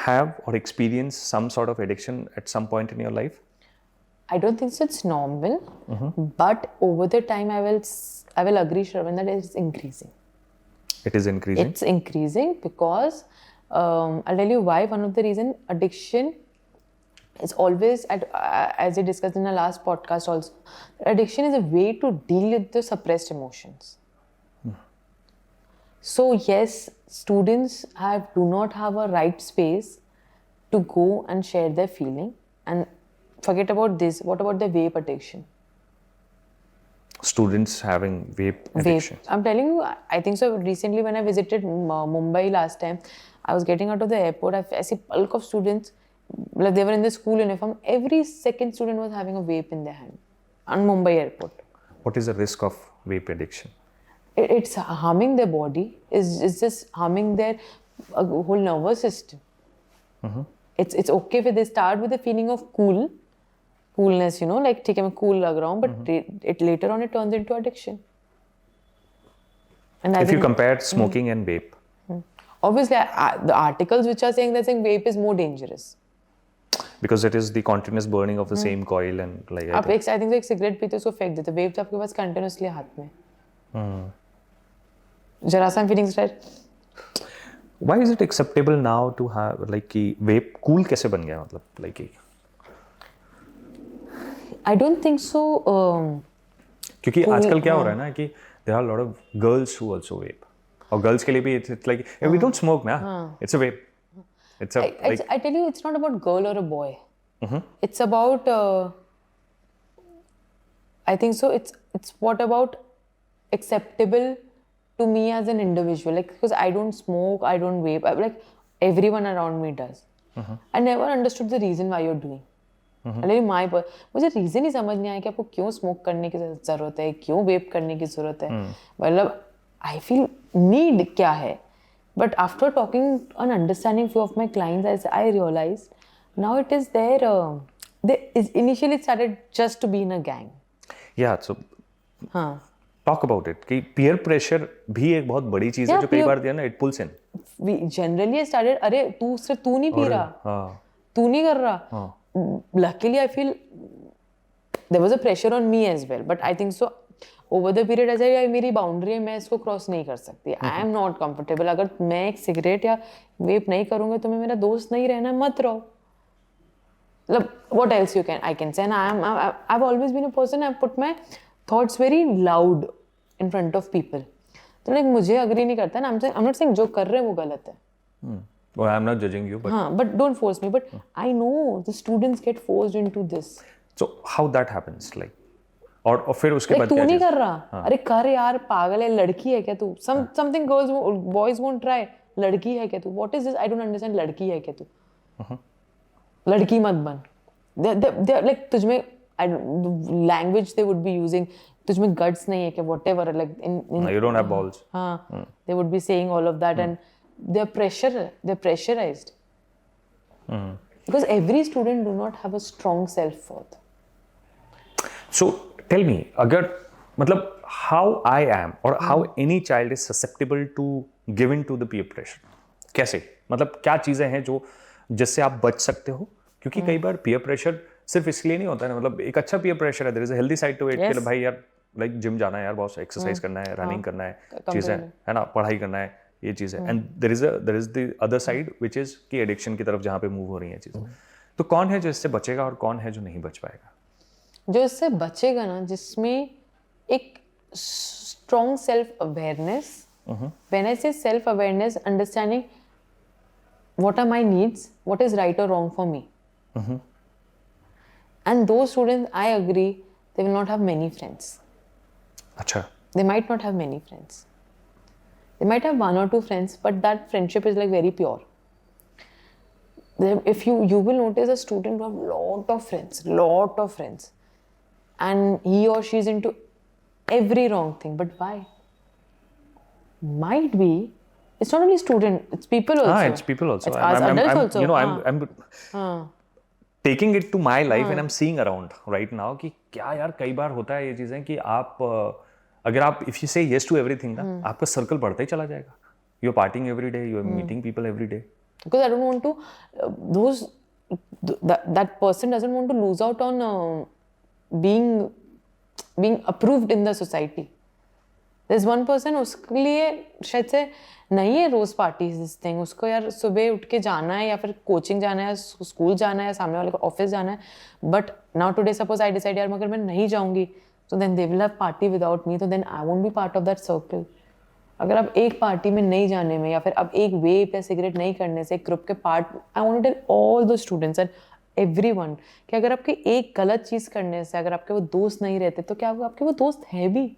have or experience some sort of addiction at some point in your life? I don't think so. It's normal, but over the time, I will agree, Shravan, that it's increasing. It is increasing. It's increasing because I'll tell you why. One of the reason addiction is always, as we discussed in the last podcast also, addiction is a way to deal with the suppressed emotions. So yes, students do not have a right space to go and share their feeling. And forget about this. What about the vape addiction? Students having vape addiction. I'm telling you, I think so. Recently, when I visited Mumbai last time, I was getting out of the airport. I see bulk of students, like they were in the school uniform. Every second student was having a vape in their hand on Mumbai airport. What is the risk of vape addiction? It's harming their body. It's just harming their whole nervous system. It's okay if they start with a feeling of coolness, you know, like ठीक है मैं cool लग रहा हूँ, but it later on it turns into addiction. And if you compare smoking and vape, obviously the articles which are saying vape is more dangerous. Because it is the continuous burning of the same coil and like. I think so एक cigarette पीते उसको फेंक देते, vape तो आपके पास continuously हाथ में. जरा सा feelings right. Why is it acceptable now to have like कि vape cool कैसे बन गया मतलब like कि? I don't think so. क्योंकि आजकल क्या हो रहा है ना कि there are a lot of girls who also vape. और girls के लिए भी it's like we don't smoke ना, it's a vape. It's a like. I tell you, it's not about girl or a boy. It's about. I think so. It's what about acceptable to me as an individual, like because I don't smoke, I don't vape, like everyone around me does. I never understood the reason why you're doing. मुझे reason ही समझ नहीं आया कि आपको क्यों smoke करने की जरूरत है, क्यों वेप करने की जरूरत है. मतलब आई फील नीड क्या है. But after talking and understanding few of my clients I realise now it is there initially it started just to be in a gang. या सो टॉक अबाउट इट कि peer pressure भी एक बहुत बड़ी चीज है जो कई बार ना it pulls in. We generally started अरे सिर्फ तू नहीं पी रहा, तू नहीं कर रहा. Luckily, I feel there was a pressure on me as well. But I think so. Over the period, ऐसा यार मेरी बाउंड्री है, मैं इसको क्रॉस नहीं कर सकती. I am not comfortable. अगर मैं एक सिगरेट या वेप नहीं करूँगा तो मैं मेरा दोस्त नहीं रहना, मत रहो. मतलब what else I can say. And I've always been a person. I've put my thoughts very loud in front of people. तो like मुझे agree नहीं करता ना. I'm not saying जो कर रहे हैं वो गलत है. Well, I'm not judging you, but but don't force me. But I know the students get forced into this. So how that happens, like, और फिर उसके बाद तू नहीं कर रहा, अरे कर यार, पागल है, लड़की है क्या तू? Something boys won't try. लड़की है क्या तू? What is this? I don't understand. लड़की है क्या तू? लड़की मत बन. They're like तुझमें language they would be using. तुझमें guts नहीं है क्या? Whatever, like you don't have balls. हाँ, they would be saying all of that and. They're pressurized. Because every student do not have a strong self-worth. So tell me, अगर मतलब how I am or how any child is susceptible to given to the peer pressure, कैसे? मतलब क्या चीजें हैं जो जिससे आप बच सकते हो? क्योंकि कई बार peer pressure सिर्फ इसलिए नहीं होता है, मतलब एक अच्छा peer pressure है, there is a healthy side to it कि भाई यार like जिम जाना है यार, बहुत एक्सरसाइज करना है, रनिंग करना है, चीजें है ना, पढ़ाई करना है, ये चीज़ है. And there is the other side which is कि एडिक्शन की तरफ जहाँ पे मूव हो रही है चीज़ें. तो कौन है जो इससे बचेगा और कौन है जो नहीं बच पाएगा? जो इससे बचेगा ना, जिसमें एक strong self awareness, when I say self awareness, understanding what are my needs, what is right और wrong for me. And those students, I agree, they will not have many friends. अच्छा. They might not have many friends. They might have one or two friends, but that friendship is like very pure. If you will notice a student who have lot of friends, and he or she is into every wrong thing. But why? Might be it's not only student, it's people also. It's people also. It's us adults also. You know, I'm taking it to my life and I'm seeing around right now कि क्या यार कई बार होता है ये चीजें कि आप अगर आप if you say yes to everything ना आपका सर्कल बढ़ता ही चला जाएगा. You're partying every day, you're meeting people every day. Because I don't want to that person doesn't want to lose out on being approved in the society. There's one person, उसके लिए शायद से नहीं है रोज parties this thing. उसको यार सुबह उठ के जाना है या फिर कोचिंग जाना है, स्कूल जाना है या सामने वाले को ऑफिस जाना है. But now today suppose I decide यार मगर मैं नहीं जाऊंगी, तो then they will have party without me, तो then I won't be part of that circle. अगर आप एक पार्टी में नहीं जाने में या फिर अब एक वेप या सिगरेट नहीं करने से एक ग्रुप के part, I want to tell all the students and everyone कि अगर आपके एक गलत चीज करने से अगर आपके वो दोस्त नहीं रहते तो क्या आपके वो दोस्त है भी.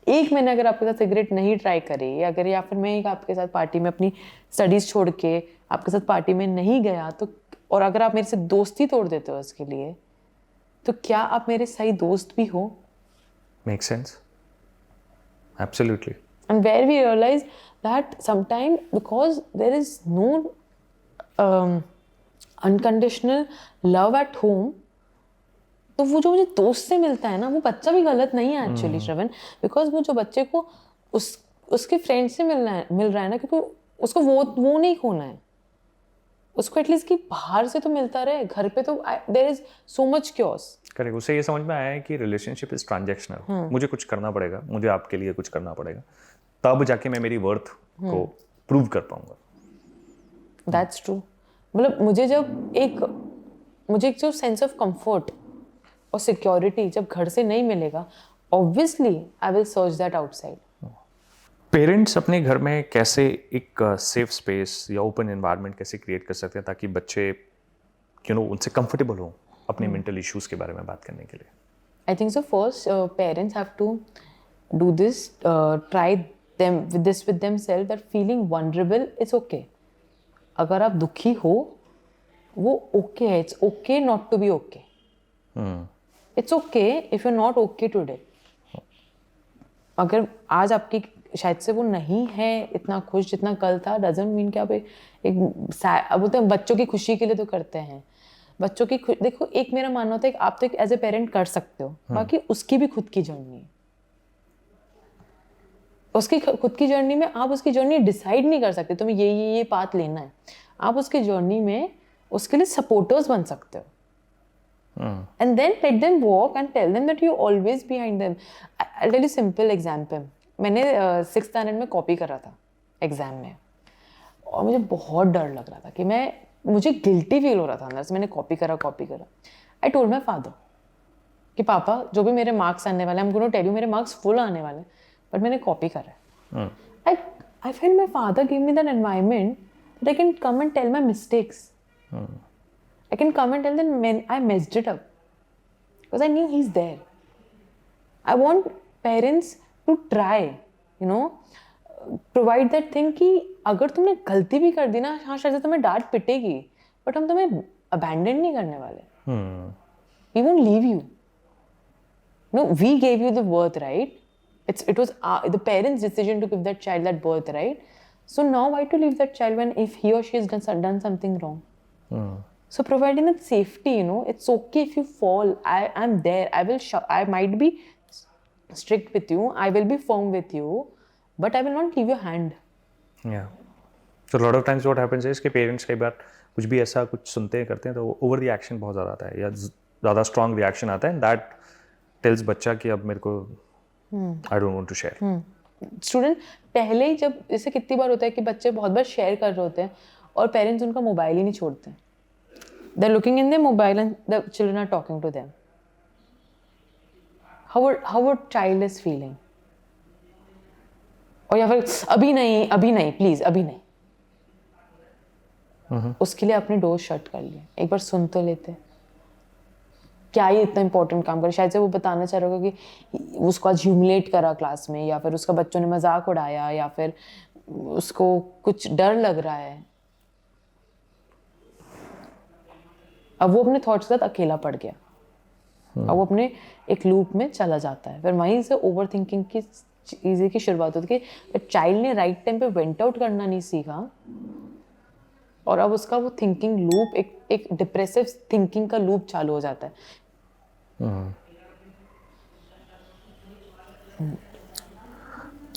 एक महीने अगर आपके साथ सिगरेट नहीं ट्राई करे, अगर या फिर मैं आपके साथ पार्टी में अपनी स्टडीज छोड़ के आपके साथ पार्टी में नहीं गया तो, और अगर आप मेरे से दोस्ती तोड़ देते हो इसके लिए, तो क्या आप मेरे सही दोस्त भी हो? Makes sense. Absolutely. And where we realize that sometimes because there is no unconditional love at home, तो वो जो मुझे दोस्त से मिलता है ना, वो बच्चा भी गलत नहीं है एक्चुअली श्रवण. बिकॉज वो जो बच्चे को उसके फ्रेंड से मिल रहा है ना, क्योंकि उसको वो नहीं खोना है. उसको एटलीस्ट कि बाहर से तो मिलता रहे, घर पे तो there is so much chaos. Correct. उससे ये समझ में आया है कि रिलेशनशिप इज ट्रांजैक्शनल. मुझे कुछ करना पड़ेगा, मुझे आपके लिए कुछ करना पड़ेगा, तब जाके मैं मेरी वर्थ को प्रूव कर पाऊंगा. That's true. मतलब मुझे एक जो सेंस ऑफ कंफर्ट और सिक्योरिटी जब घर से नहीं मिलेगा, obviously I will search that outside. Parents अपने घर में कैसे एक सेफ स्पेस या ओपन एनवायरनमेंट कैसे क्रिएट कर सकते हैं ताकि बच्चे उनसे कंफर्टेबल हो अपने मेंटल इश्यूज के बारे में बात करने के लिए? I think so first parents have to do this, try with themselves that feeling vulnerable it's okay. अगर आप दुखी हो वो ओके है. It's okay not to be okay. It's okay if you are not okay today. अगर आज आपकी शायद से वो नहीं है इतना खुश जितना कल था, डजंट मीन कि आप एक बोलते हैं बच्चों की खुशी के लिए तो करते हैं. बच्चों की देखो, एक मेरा मानना होता है कि आप तो एक एज ए पेरेंट कर सकते हो, बाकी उसकी भी खुद की जर्नी है. उसकी खुद की जर्नी में आप उसकी जर्नी डिसाइड नहीं कर सकते तुम्हें ये पाथ लेना है. आप उसकी जर्नी में उसके लिए सपोर्टर्स बन सकते हो. And then let them walk and tell them that you're always behind them. I'll tell you simple example. मैंने 6th स्टैंडर्ड में कॉपी करा था एग्जाम में, और मुझे बहुत डर लग रहा था कि मुझे गिल्टी फील हो रहा था अंदर से. मैंने कॉपी करा. आई टोल्ड माई फादर कि पापा जो भी मेरे मार्क्स आने वाले हैं, I'm going to tell you मेरे मार्क्स फुल आने वाले हैं, बट मैंने कॉपी करा है. I felt my father gave me that environment that I can come and tell my mistakes. I can come and tell them I messed it up because I knew he's there. I want parents to try, provide that thing कि अगर तुमने गलती भी कर दी ना, हाँ शायद तुम्हें डांट पिटेगी, बट हम तुम्हें abandon नहीं करने वाले. We won't leave you. No, we gave you the birth, right? It was the parents' decision to give that child that birth, right? So now why to leave that child when if he or she has done something wrong? So providing that safety, it's okay if you fall. I'm there. I might be strict with you. I will be firm with you, but I will not leave your hand. Yeah. So a lot of times what happens is कि parents कई बार कुछ भी ऐसा कुछ सुनते हैं करते हैं तो over the action बहुत ज़्यादा आता है या ज़्यादा strong reaction आता है, and that tells बच्चा कि अब मेरे को I don't want to share. Student पहले ही जब जैसे कितनी बार होता है कि बच्चे बहुत बार शेयर कर रहे होते हैं और पेरेंट्स उनका मोबाइल ही नहीं छोड़ते. They're looking in their mobile and the children are talking to them. How a child is feeling? और या फिर अभी नहीं प्लीज अभी नहीं. उसके लिए आपने डोर शट कर लिया. एक बार सुन तो लेते. क्या ये इतना इंपॉर्टेंट काम करे, शायद से वो बताना चाह रहा होगा कि उसको आज ह्यूमिलेट करा क्लास में, या फिर उसका बच्चों ने मजाक उड़ाया, या फिर उसको कुछ डर लग रहा है। अब वो अपने थॉट्स के साथ अकेला पड़ गया, अब वो अपने एक लूप में चला जाता है। फिर वहीं से ओवर थिंकिंग की चीज़ें की शुरुआत होती है कि चाइल्ड ने राइट टाइम पे वेंट आउट करना नहीं सीखा, और अब उसका वो थिंकिंग लूप एक डिप्रेसिव थिंकिंग का लूप चालू हो जाता है।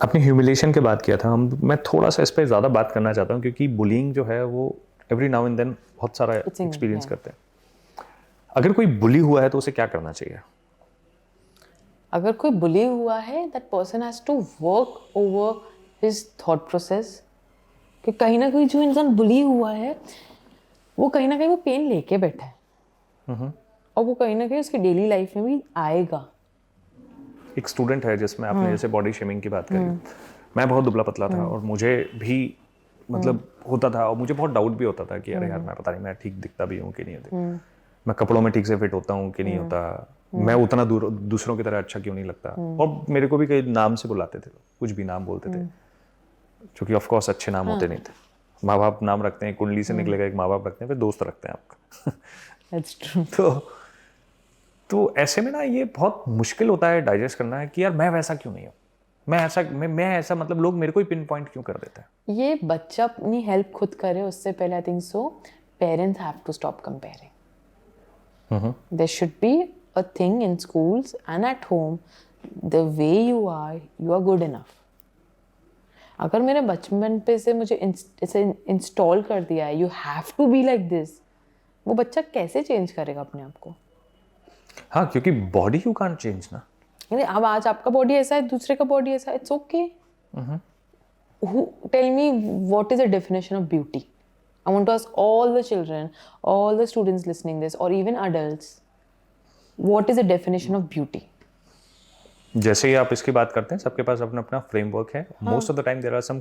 अपनी ह्यूमिलेशन के बात किया था मैं थोड़ा सा इस पर ज़्यादा बात करना चाहता हूँ, क्योंकि बुलिंग जो है वो एवरी नाउ एंड देन बहुत सारा एक्सपीरियंस करते हैं। अगर कोई बुली हुआ है तो उसे क्या करना चाहिए? अगर कोई बुली हुआ है, that person has to work over his thought process, कि कहीं ना कहीं जो इंसान बुली हुआ है वो कहीं ना कहीं वो पेन लेके बैठा है, और वो कहीं ना कहीं उसकी डेली लाइफ में भी आएगा। एक स्टूडेंट है जिसमें आपने जैसे बॉडी शेमिंग की बात करी, मैं बहुत दुबला पतला था और मुझे भी मतलब होता था, और मुझे बहुत डाउट भी होता था कि अरे यार मैं पता नहीं मैं ठीक दिखता भी हूँ कि नहीं होती, मैं कपड़ों में ठीक से फिट होता हूँ कि नहीं होता, मैं उतना दूसरों की तरह अच्छा क्यों नहीं लगता। और मेरे को भी कई नाम से बुलाते थे, कुछ भी नाम बोलते थे, जो कि ऑफ कोर्स अच्छे नाम होते नहीं थे। माँ बाप नाम रखते हैं, कुंडली से निकलेगा एक माँ बाप रखते हैं, फिर दोस्त रखते हैं आपका। That's true. तो ऐसे में ना ये बहुत मुश्किल होता है डाइजेस्ट करना है कि यार मैं वैसा क्यों नहीं हूँ, मैं ऐसा मतलब लोग मेरे को ही पिन पॉइंट क्यों कर देते हैं। ये बच्चा अपनी हेल्प खुद करे उससे पहले I think so parents have to stop comparing. There should be a thing in schools and at home, the way you are good enough. अगर मेरे बचपन पे से मुझे इसे इंस्टॉल कर दिया है you have to be like this, वो बच्चा कैसे चेंज करेगा अपने आप को? हाँ, क्योंकि बॉडी यू कांट चेंज ना। अब आज आपका बॉडी ऐसा है, दूसरे का बॉडी ऐसा है, it's okay. Tell me what is the definition of beauty? I want to ask all the children, all the students listening this, और even adults, what is the definition of beauty? जैसे ही आप इसकी बात करते हैं, सबके पास अपना अपना फ्रेमवर्क है। Most of the time there are some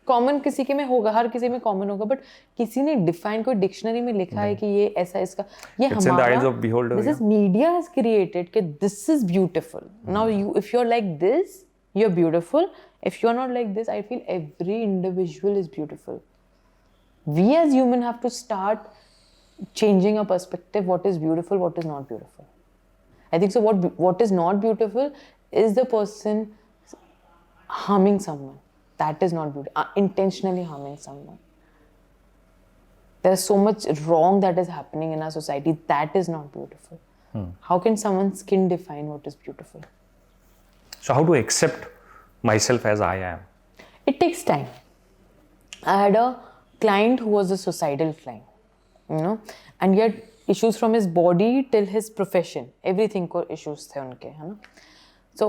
common किसी के में होगा, हर किसी में कॉमन होगा, बट किसी ने डिफाइन, कोई डिक्शनरी में लिखा है कि ये ऐसा, इसका ये हमारा, this is media has created कि this is beautiful. Now you, if you are like this, you are beautiful. If you are not like this, I feel every individual is beautiful. We as human have to start changing our perspective, what is beautiful, what is not beautiful. I think so what is not beautiful is the person harming someone. That is not beautiful. Intentionally harming someone. There is so much wrong that is happening in our society. That is not beautiful. How can someone's skin define what is beautiful? So how to accept myself as I am? It takes time. I had a client who was a suicidal client, you know, and yet issues from his body till his profession, everything को issues थे उनके, है ना? So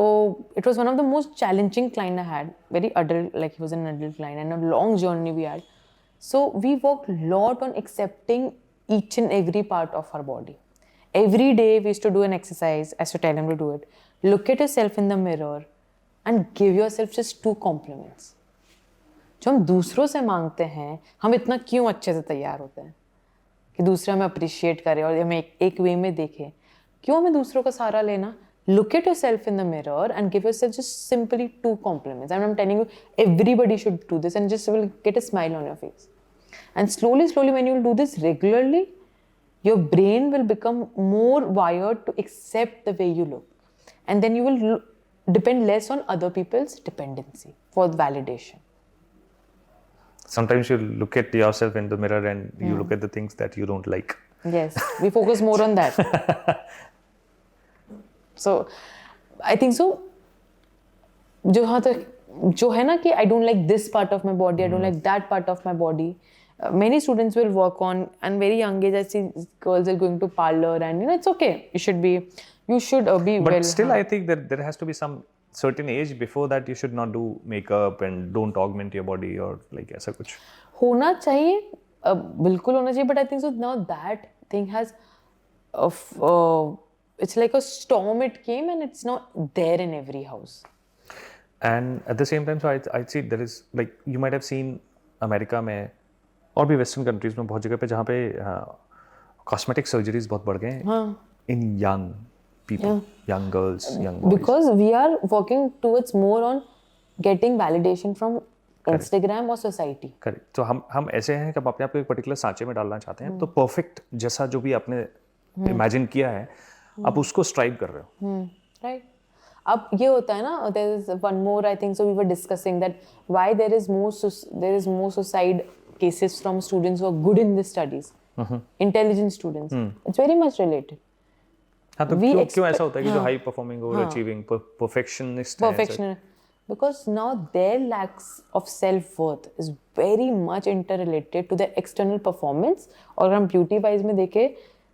it was one of the most challenging client I had, very adult, like he was an adult client, and a long journey we had. So we worked a lot on accepting each and every part of our body. Every day we used to do an exercise, I used to tell him to do it. Look at yourself in the mirror and give yourself just 2 compliments. जो हम दूसरों से मांगते हैं, हम इतना क्यों अच्छे से तैयार होते हैं कि दूसरा हमें अप्रिशिएट करे और हमें एक वे में देखे? क्यों हमें दूसरों का सहारा लेना? Look at yourself in the mirror and give yourself just simply 2 compliments. And I'm telling you, everybody should do this and just will get a smile on your face. And slowly, when you will do this regularly, your brain will become more wired to accept the way you look. And then you will depend less on other people's dependency for validation. Sometimes you look at yourself in the mirror and you look at the things that you don't like. Yes, we focus more on that. So, I think so. जो है ना कि I don't like this part of my body, I don't like that part of my body. Many students will work on, and very young age I see girls are going to parlor, and you know it's okay. You should be But well. still, I think that there has to be some certain age before that you should not do makeup and don't augment your body or like ऐसा कुछ. होना चाहिए, बिल्कुल होना चाहिए. But I think so now that thing has, it's like a storm. It came and it's not there in every house. And at the same time, so I see there is like you might have seen America में और भी Western countries में बहुत जगह पे जहाँ पे cosmetic surgeries बहुत बढ़ गए हैं. हाँ. in young people, young girls, young boys? Because we are working towards more on getting validation from Instagram or society. Correct. तो हम ऐसे हैं कि हम अपने आप को एक पर्टिकुलर सांचे में डालना चाहते हैं, तो परफेक्ट जैसा जो भी आपने इमेजिन किया है आप उसको स्ट्राइव कर रहे हो. Right. अब ये होता है ना, there is one more, I think so we were discussing that why there is more suicide cases from students who are good in the studies, intelligent students. It's very much related. हाँ, तो क्यों ऐसा होता है कि जो high performing over achieving perfectionist हैं, because now their lacks of self-worth is very much interrelated to their external performance. और हम beauty wise में देखें,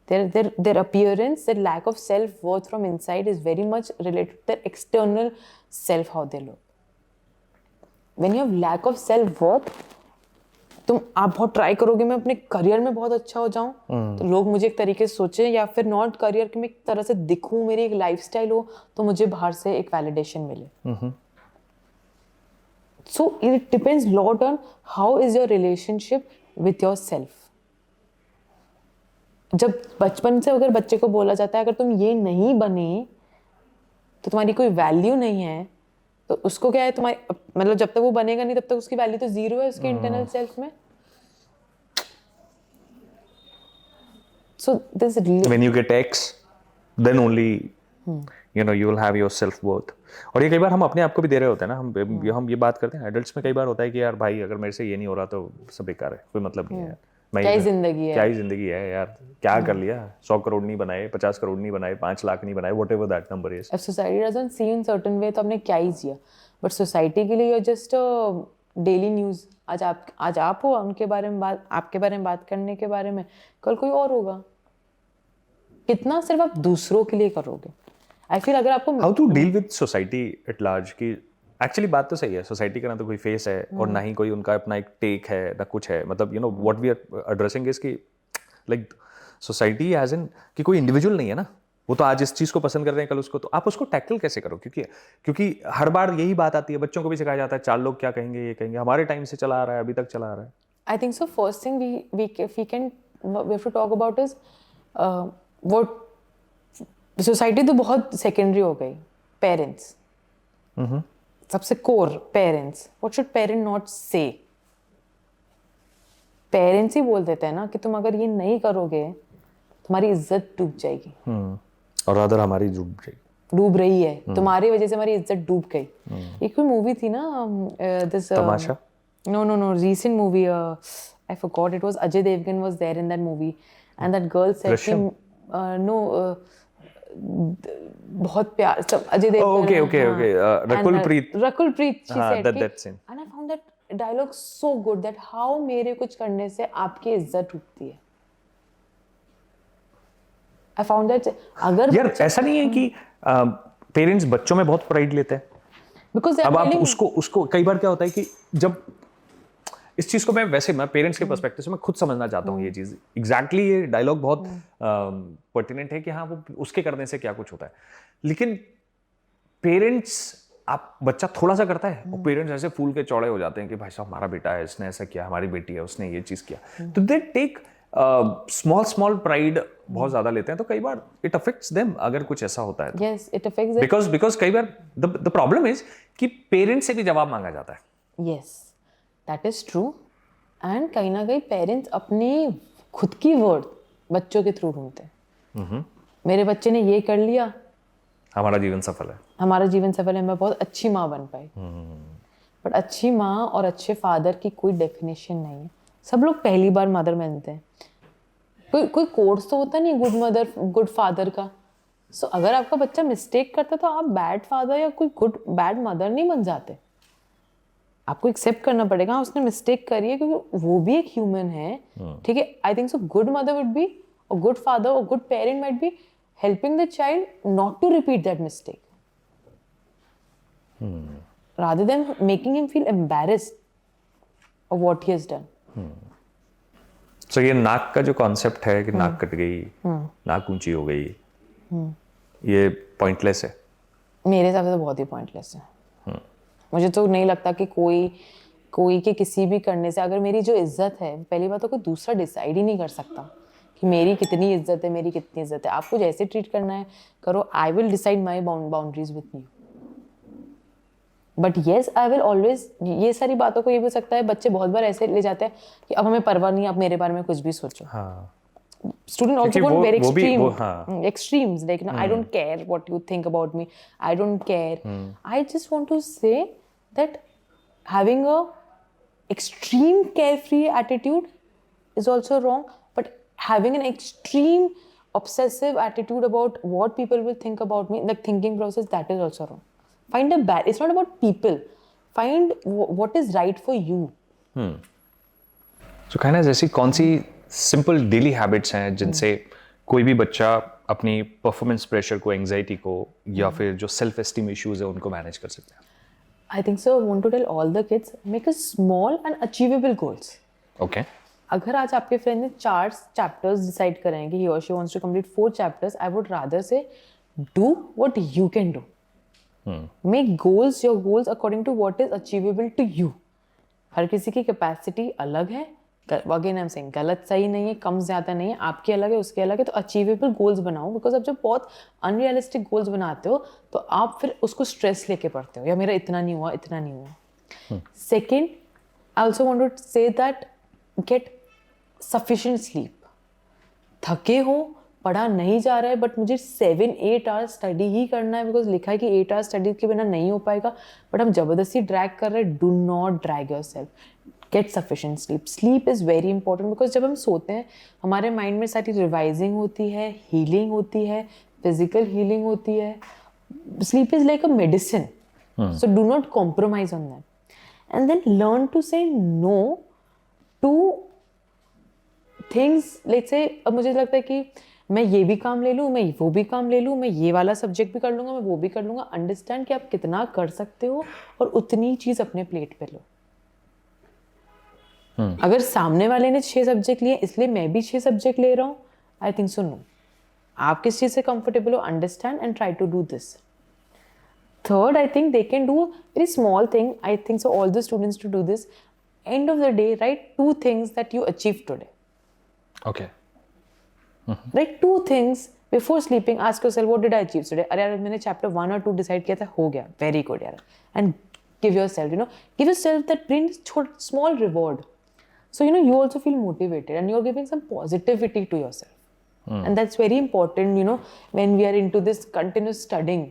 their appearance, their lack of self-worth from inside is very much related to their external self, how they look. When you have lack of self-worth, आप बहुत try करोगे मैं अपने career में बहुत अच्छा हो जाऊं, तो लोग मुझे एक तरीके से सोचें, या फिर नॉट करियर कि मैं एक तरह से दिखूं, मेरी एक लाइफस्टाइल हो, तो मुझे बाहर से एक वैलिडेशन मिले. So it depends lot on how is your relationship with yourself. जब बचपन से अगर बच्चे को बोला जाता है अगर तुम ये नहीं बने तो तुम्हारी कोई वैल्यू नहीं है, तो उसको क्या है, तुम्हारी मतलब जब तक वो बनेगा नहीं तब तक उसकी वैल्यू तो जीरो है उसके इंटरनल सेल्फ में. So this when you get X, then only you know you will have your self worth. और ये कई बार हम अपने आप को भी दे रहे होते हैं ना, हम ये बात करते हैं एडल्ट्स में, कई बार होता है कि यार भाई अगर मेरे से ये नहीं हो रहा तो सब बेकार है, कोई मतलब नहीं है, क्या ही जिंदगी है यार, क्या कर लिया, 100 करोड़ नहीं बनाए, 50 करोड़ नहीं बनाए, 5 लाख नहीं बनाए, whatever that number is. If society doesn't see in certain way तो आपने क्या ही किया, बट सोसाइटी के लिए you're just डेली न्यूज़. आज आप हो उनके बारे में बात, आपके बारे में बात करने के बारे में, कल कोई और होगा. कितना सिर्फ आप दूसरों के लिए करोगे. आई फील अगर आपको how to deal with society at large की एक्चुअली बात तो सही है, सोसाइटी का ना तो कोई फेस है और ना ही कोई उनका अपना एक टेक है ना कुछ है, मतलब you know what we are addressing is कि लाइक सोसाइटी एज इन कि कोई इंडिविजुअल नहीं है ना, वो तो आज इस चीज़ को पसंद कर रहे हैं कल उसको, तो आप उसको टैकल कैसे करो, क्योंकि हर बार यही बात आती है, बच्चों को भी सिखाया जाता है 4 लोग क्या कहेंगे, ये कहेंगे, हमारे टाइम से चला आ रहा है, अभी तक चला आ रहा है. I think so first thing we have to talk about is what society तो बहुत सेकेंडरी हो गई. पेरेंट्स सबसे core, parents. What should parent not say. Parents ही बोल देते हैं ना कि तुम अगर ये नहीं करोगे तुम्हारी इज्जत डूब जाएगी. और अदर हमारी डूब रही है, तुम्हारी वजह से हमारी इज्जत डूब गई. एक कोई मूवी थी ना, this Tamasha, no recent movie, I forgot, it was Ajay Devgan was there in that movie and that girl said कि बहुत प्यार सब Ajay Devgan. okay. Rakul Preet she said that scene. And I found that dialogue so good that how मेरे कुछ करने से आपकी इज्जत टूटती है. I found that अगर यार ऐसा नहीं है कि पेरेंट्स बच्चों में बहुत प्राइड लेते हैं. Because अब आप उसको कई बार क्या होता है कि जब इस चीज़ को मैं पेरेंट्स के पर्सपेक्टिव से मैं खुद समझना चाहता हूँ ये चीज़ एग्जैक्टली. ये डायलॉग बहुत पर्टिनेंट है कि हाँ वो उसके करने से क्या कुछ होता है, लेकिन पेरेंट्स आप बच्चा थोड़ा सा करता है और पेरेंट्स ऐसे फूल के चौड़े हो जाते हैं कि भाई साहब हमारा बेटा है, इसने ऐसा किया, हमारी बेटी है उसने ये चीज़ किया, तो दे टेक स्मॉल प्राइड बहुत ज़्यादा लेते हैं, तो कई बार इट अफेक्ट्स देम अगर कुछ ऐसा होता है तो. Yes, it affects them. Because कई बार द प्रॉब्लम इज कि पेरेंट्स से भी जवाब मांगा जाता है. Yes. That is true. And कहीं ना कहीं पेरेंट्स अपनी खुद की वर्थ बच्चों के थ्रू ढूंढते हैं. मेरे बच्चे ने ये कर लिया, हमारा जीवन सफल है, मैं बहुत अच्छी माँ बन पाई. बट अच्छी माँ और अच्छे फादर की कोई डेफिनेशन नहीं है. सब लोग पहली बार मदर बनते हैं. कोई कोर्स तो होता नहीं गुड मदर गुड फादर का. सो अगर आपका बच्चा मिस्टेक करता तो आप बैड फादर या कोई बैड मदर नहीं बन जाते. आपको एक्सेप्ट करना पड़ेगा उसने मिस्टेक करी है, क्योंकि वो भी एक ह्यूमन है. ठीक है. I think so good mother would be, और गुड फादर और good parent might be helping the child not to repeat that mistake, rather than making him feel embarrassed of what he has done. So ये नाक का जो concept है कि नाक cut गई, नाक ऊंची हो गई, ये पॉइंटलेस है. मेरे हिसाब से तो बहुत ही पॉइंटलेस है. मुझे तो नहीं लगता कि कोई के किसी भी करने से, अगर मेरी जो इज्जत है, पहली बात तो कोई दूसरा डिसाइड ही नहीं कर सकता कि कि मेरी कितनी इज्जत है, मेरी कितनी इज्जत है। आपको जैसे ट्रीट करना है करो, I will decide my boundaries with you. But yes, I will always, ये सारी बातों को ये भी हो सकता है, बच्चे बहुत बार ऐसे ले जाते हैं कि अब हमें परवाह नहीं, आप मेरे बारे में कुछ भी सोचो। हाँ, Student also क्योंकि got very वो भी extreme, हाँ extremes, like, you know, I don't care what you think about me, I don't care. I just want to say that having a extreme carefree attitude is also wrong, but having an extreme obsessive attitude about what people will think about me, the thinking process, that is also wrong. Find a balance. It's not about people. Find what is right for you. तो कहना जैसी कौन सी simple daily habits हैं जिनसे कोई भी बच्चा अपनी परफॉर्मेंस प्रेशर को, एंजाइटी को, या फिर जो सेल्फ एस्टीम इश्यूज है उनको मैनेज कर सकते हैं? I think so. I want to tell all the kids, make a small and achievable goals. Okay, अगर आज आपके फ्रेंड ने 4 चैप्टर्स डिसाइड करे हैं कि he or she wants to complete 4 chapters, I would rather say do what you can do. Make goals, your goals according to what is achievable to you. हर किसी की capacity अलग है। Again I am saying, गलत सही नहीं है, कम ज़्यादा नहीं है, आपकी अलग है, उसकी अलग है। तो अचीवेबल गोल्स बनाओ, बिकॉज आप जब बहुत अनरियलिस्टिक गोल्स बनाते हो तो आप फिर उसको स्ट्रेस लेके पढ़ते हो, या मेरा इतना नहीं हुआ, इतना नहीं हुआ। Second, I also want to say that get sufficient sleep. थके हो, पढ़ा नहीं जा रहा है, बट मुझे 7-8 आवर्स स्टडी ही करना है, बिकॉज लिखा है कि 8 आवर्स स्टडी के बिना नहीं हो पाएगा, बट हम जबरदस्ती ड्रैग कर रहे हैं। Do not drag yourself, get sufficient sleep. Sleep is very important, because जब हम सोते हैं हमारे माइंड में सारी रिवाइजिंग होती है, हीलिंग होती है, फिजिकल हीलिंग होती है। Sleep is like a medicine, so do not compromise on that. And then learn to say no to things. Let's say अब मुझे लगता है कि मैं ये भी काम ले लूँ, मैं वो भी काम ले लूँ, मैं ये वाला सब्जेक्ट भी कर लूँगा, मैं वो भी कर लूँगा। अंडरस्टैंड कि आप कितना कर सकते हो और उतनी चीज़ अपने प्लेट पे लो। अगर सामने वाले ने 6 सब्जेक्ट लिए इसलिए मैं भी 6 सब्जेक्ट ले रहा हूँ, आई थिंक सो नो। आप किस चीज़ से कंफर्टेबल हो, understand and try to do this. Third, I think they can do very small thing. I think so all the students to do this. End of the day, right 2 things that you achieve today. Okay, Write 2 things before sleeping. Ask yourself, what did I achieve today? अरे यार मैंने chapter 1 और 2 decide किया था, हो गया, very good यार. And give yourself, give yourself that small reward. So you also feel motivated and you're giving some positivity to yourself. And that's very important, when we are into this continuous studying,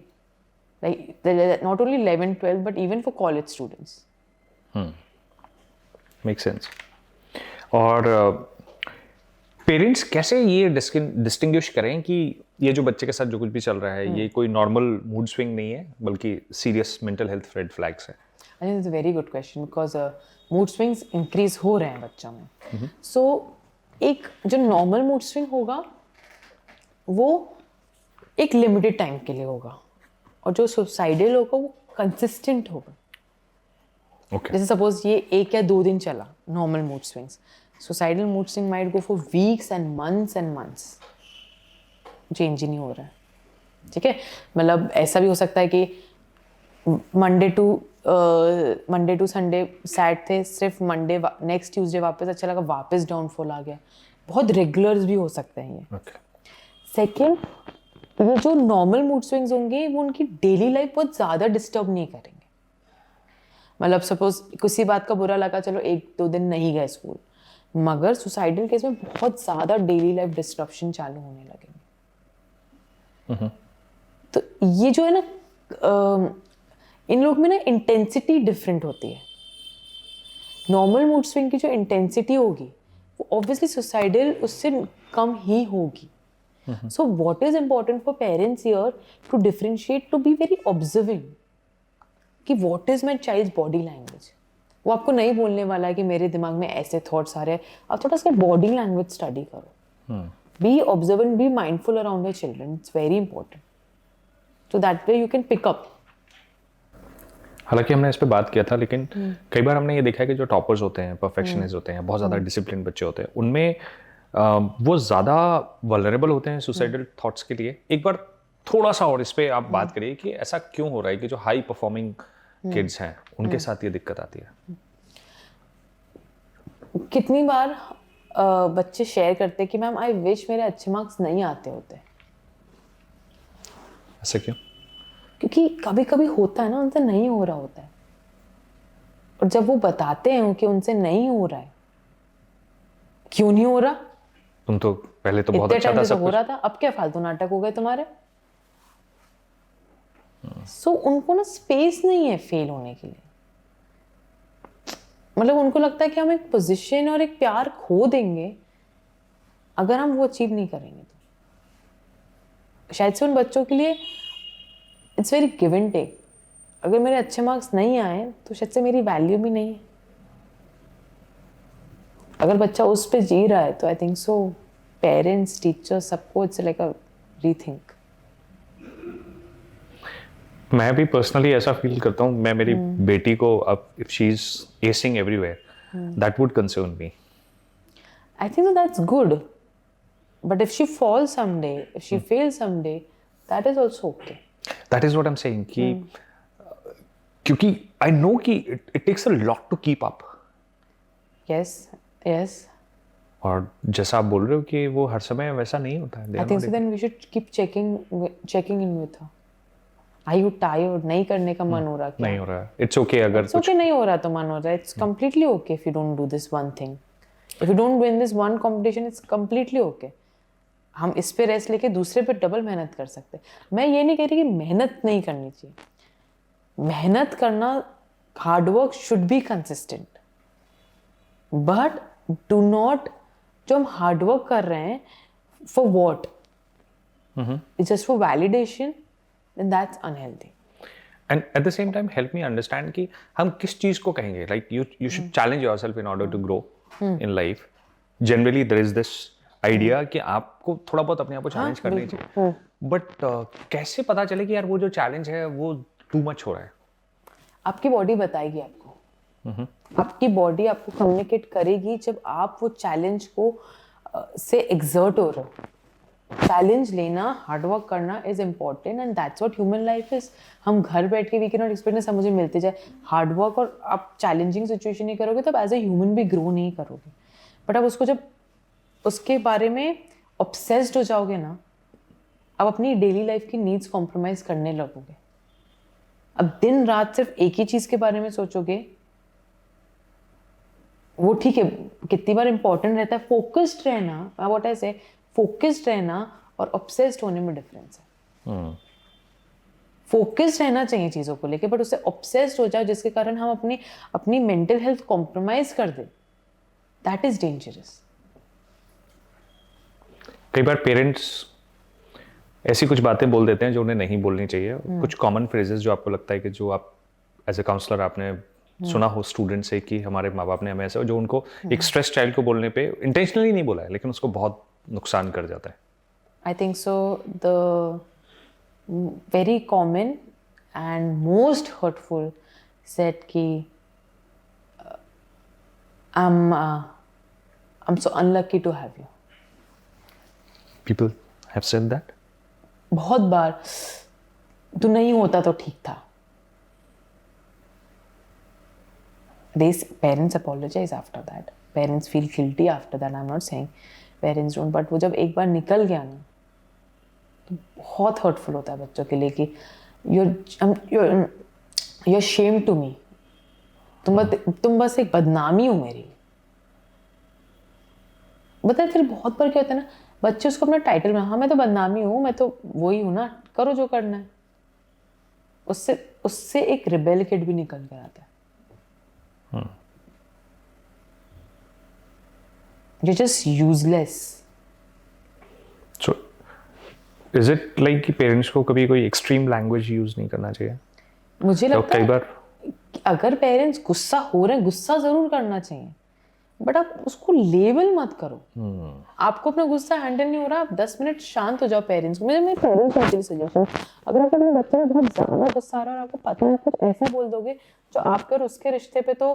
like not only 11, 12, but even for college students. Make sense. और parents कैसे ये distinguish करें कि ये जो बच्चे के साथ जो कुछ भी चल रहा है ये कोई नॉर्मल मूड स्विंग नहीं है, बल्कि serious mental health red flags है? I think it's a very good question, because mood swings increase हो रहे हैं बच्चों में। सो एक जो नॉर्मल मूड स्विंग होगा वो एक लिमिटेड टाइम के लिए होगा, और जो सुसाइडल होगा वो कंसिस्टेंट होगा। जैसे सपोज ये 1 या 2 दिन चला normal mood swings, suicidal mood swing might go for weeks and months, change ही नहीं हो रहा है। ठीक है, मतलब ऐसा भी हो सकता है कि मंडे टू संडे सैड थे, सिर्फ मंडे नेक्स्ट ट्यूसडे वापस अच्छा लगा, वापस डाउनफॉल आ गया। बहुत रेगुलर्स भी हो सकते हैं ये। सेकेंड, ये जो नॉर्मल मूड स्विंग्स होंगे वो उनकी डेली लाइफ बहुत ज़्यादा डिस्टर्ब नहीं करेंगे। मतलब सपोज किसी बात का बुरा लगा, चलो 1-2 दिन नहीं गए स्कूल, मगर सुसाइडल केस में बहुत ज़्यादा डेली लाइफ डिस्ट्रप्शन चालू होने लगेंगे। तो ये जो है ना, इन लोग में ना इंटेंसिटी डिफरेंट होती है। नॉर्मल मूड स्विंग की जो इंटेंसिटी होगी वो ऑब्वियसली सुसाइडल उससे कम ही होगी। So what is important for parents here to differentiate, to be very observing कि what is my child body language. वो आपको नहीं बोलने वाला है कि मेरे दिमाग में ऐसे थॉट्स आ रहे हैं, आप थोड़ा सा बॉडी लैंग्वेज स्टडी करो। Be observant, be mindful around your children, it's very important, so that way you can pick up. हालांकि हमने इस पे बात किया था, लेकिन कई बार हमने ये देखा है कि जो टॉपर्स होते हैं, परफेक्शनिस्ट होते हैं, बहुत ज़्यादा डिसिप्लिन बच्चे होते हैं, उनमें वो ज़्यादा वल्नरेबल होते हैं सुसाइडल थॉट्स के लिए। एक बार थोड़ा सा और इस पे आप बात करिए कि ऐसा क्यों हो रहा है कि जो हाई परफॉर्मिंग किड्स हैं उनके साथ ये दिक्कत आती है? कितनी बार बच्चे शेयर करते कि मैम आई विश मेरे अच्छे मार्क्स नहीं आते होते, ऐसा क्यों? क्योंकि कभी कभी होता है ना, उनसे नहीं हो रहा होता है, और जब वो बताते हैं कि उनसे नहीं हो रहा है, क्यों नहीं हो रहा, तुम तो पहले तो बहुत इतने अच्छा टाइम था से तो सब हो कुछ। रहा था, अब क्या फालतू नाटक हो गए तुम्हारे। सो उनको ना स्पेस नहीं है फेल होने के लिए, मतलब उनको लगता है कि हम एक पोजीशन और एक प्यार खो देंगे अगर हम वो अचीव नहीं करेंगे। तो शायद से उन बच्चों के लिए it's very give and take, अगर मेरे अच्छे मार्क्स नहीं आए तो शायद से मेरी वैल्यू भी नहीं है। अगर बच्चा उस पे जी रहा है तो I think so parents, teachers, सबको इट्स लाइक अ रीथिंक। मैं भी पर्सनली ऐसा फील करता हूँ, मैं मेरी बेटी को अब if she is acing everywhere, that would concern me. I think that that's good. But if she falls someday, if she fails someday, that is also okay. That is what I am saying कि क्योंकि I know कि it takes a lot to keep up. Yes, yes. और जैसा आप बोल रहे हो कि वो हर समय वैसा नहीं होता है। They I are think not so. Then we should keep checking in with her. Are you tired? नहीं करने का मन हो रहा क्या? नहीं हो रहा है, इट्स ओके अगर It's okay नहीं हो रहा तो मन हो रहा है. It's completely okay if you don't do this one thing. If you don't win this one competition, it's completely okay. हम इस पे रेस्ट लेके दूसरे पे डबल मेहनत कर सकते हैं. मैं ये नहीं कह रही कि मेहनत नहीं करनी चाहिए. मेहनत करना, hard work should be consistent, but do not, जो हम हार्ड वर्क कर रहे हैं for what, it's just for validation, then that's unhealthy. And at the same time help me understand कि हम किस चीज को कहेंगे। Like you should challenge yourself in order to grow in life. Generally there is this idea कि आपको थोड़ा बहुत अपने आप को चैलेंज करनी चाहिए, बट कैसे पता चले कि यार वो जो चैलेंज है वो टू मच हो रहा है? आपकी बॉडी बताएगी आपको, आपकी बॉडी आपको कम्युनिकेट करेगी जब आप वो चैलेंज को से एग्जर्ट हो रहे हो. चैलेंज लेना, हार्ड वर्क करना is important and that's what human life is. हम घर बैठ के वी कैन नॉट एक्सपेक्ट सब मुझे मिलते जाए. हार्ड वर्क और आप चैलेंजिंग सिचुएशन नहीं करोगे तब एज ए ह्यूमन भी ग्रो नहीं करोगे. बट आप उसको जब उसके बारे में ऑब्सेस्ड हो जाओगे ना, आप अपनी डेली लाइफ की नीड्स कॉम्प्रोमाइज करने लगोगे. अब दिन रात सिर्फ एक ही चीज के बारे में सोचोगे, वो ठीक है कितनी बार इंपॉर्टेंट रहता है. फोकस्ड रहना, व्हाट आई से, फोकस्ड रहना और ऑब्सेस्ड होने में डिफरेंस है. फोकस्ड रहना चाहिए चीजों को लेके, बट उससे ऑब्सेस्ड हो जाओ जिसके कारण हम अपनी मेंटल हेल्थ कॉम्प्रोमाइज कर दे, दैट इज डेंजरस. कई बार पेरेंट्स ऐसी कुछ बातें बोल देते हैं जो उन्हें नहीं बोलनी चाहिए. कुछ कॉमन फ्रेजेस जो आपको लगता है कि जो आप एज ए काउंसलर आपने सुना हो स्टूडेंट से कि हमारे माँ बाप ने हमें ऐसा, जो उनको एक स्ट्रेस चाइल्ड को बोलने पे इंटेंशनली नहीं बोला है लेकिन उसको बहुत नुकसान कर जाता है? I think so. The very common and most hurtful said कि I'm so unlucky to have you. People have said that? बहुत बार, तू नहीं होता तो ठीक था. Parents apologize after that. Parents feel guilty after that. I'm not saying parents don't, but वो जब एक बार निकल गया ना तो बहुत hurtful होता है बच्चों के लिए कि you're ashamed to me. तुम बस एक बदनामी हो मेरी. बताए फिर बहुत बार क्या होता है ना, बच्चे उसको अपना टाइटल में, हाँ मैं तो बदनामी हूँ, मैं तो वही हूँ ना, करो जो करना है. उससे एक रिबेल किड भी निकल कर आता है. You're just useless. So, is it like कि पेरेंट्स को कभी कोई एक्सट्रीम लैंग्वेज यूज नहीं करना चाहिए? मुझे लगता कई है बार कि अगर पेरेंट्स गुस्सा हो रहे हैं, गुस्सा जरूर करना चाहिए, बट आप उसको लेबल मत करो. आपको अपना गुस्सा हैंडल नहीं हो रहा, आप 10 मिनट शांत हो जाओ. पेरेंट्स को, मेरे पेरेंट्स का सजेशन, अगर आपके बच्चे में बहुत ज्यादा गुस्सा आ रहा है और आपको पता है फिर ऐसा बोल दोगे जो आपके और उसके रिश्ते पे तो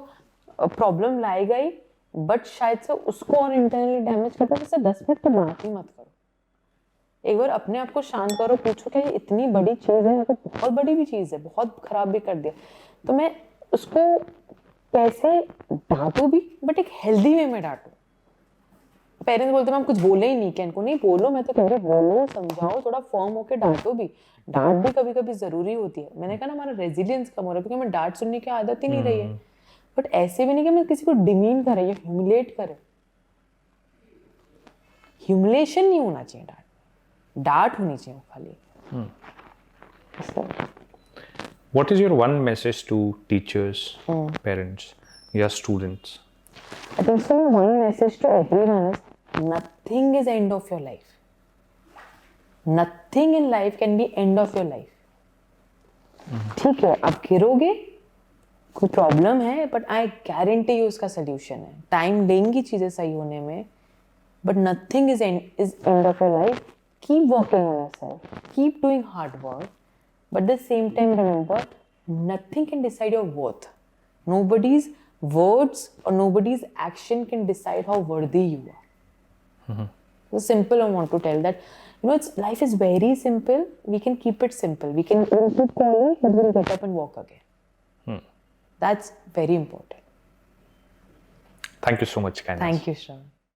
प्रॉब्लम लाएगा ही, बट शायद से उसको और इंटरनली डैमेज करता है. जैसे 10 मिनट तो बात ही मत करो. एक बार अपने आप को शांत करो, पूछो क्या ये इतनी बड़ी चीज है, अगर बहुत बड़ी भी चीज है, बहुत खराब भी कर दिया, तो मैं उसको कैसे डांटू भी, बट एक हेल्दी वे में डांटू. पेरेंट्स बोलते हैं हम कुछ बोले ही नहीं, क्या इनको नहीं बोलो, मैं तो कह रही बोलो, समझाओ, थोड़ा फर्म होके डांटो भी, डांट भी कभी कभी जरूरी होती है। मैंने कहा ना हमारा रेजिलियंस कम हो रहा है क्योंकि हमें डांट सुनने की आदत ही नहीं रही है। बट ऐसे भी नहीं कि मैं किसी को डिमीन करे या ह्यूमिलेट करे, ह्यूमिलेशन नहीं होना चाहिए, डांट होनी चाहिए खाली। What is your one message to teachers, parents, या students? I think so. One message to everyone is nothing is end of your life. Nothing in life can be end of your life. ठीक है, अब गिरोगे, कोई problem है, but I guarantee you उसका solution है। Time लेंगी चीजें सही होने में, but nothing is end of your life. Keep working on yourself, keep doing hard work, but at the same time remember nothing can decide your worth. Nobody's words or nobody's action can decide how worthy you are. So simple, I want to tell that, you know, life is very simple. We can keep it simple. We'll keep calling, but we'll get up and walk again. That's very important. Thank you so much, Kailash. Thank you, Shravan.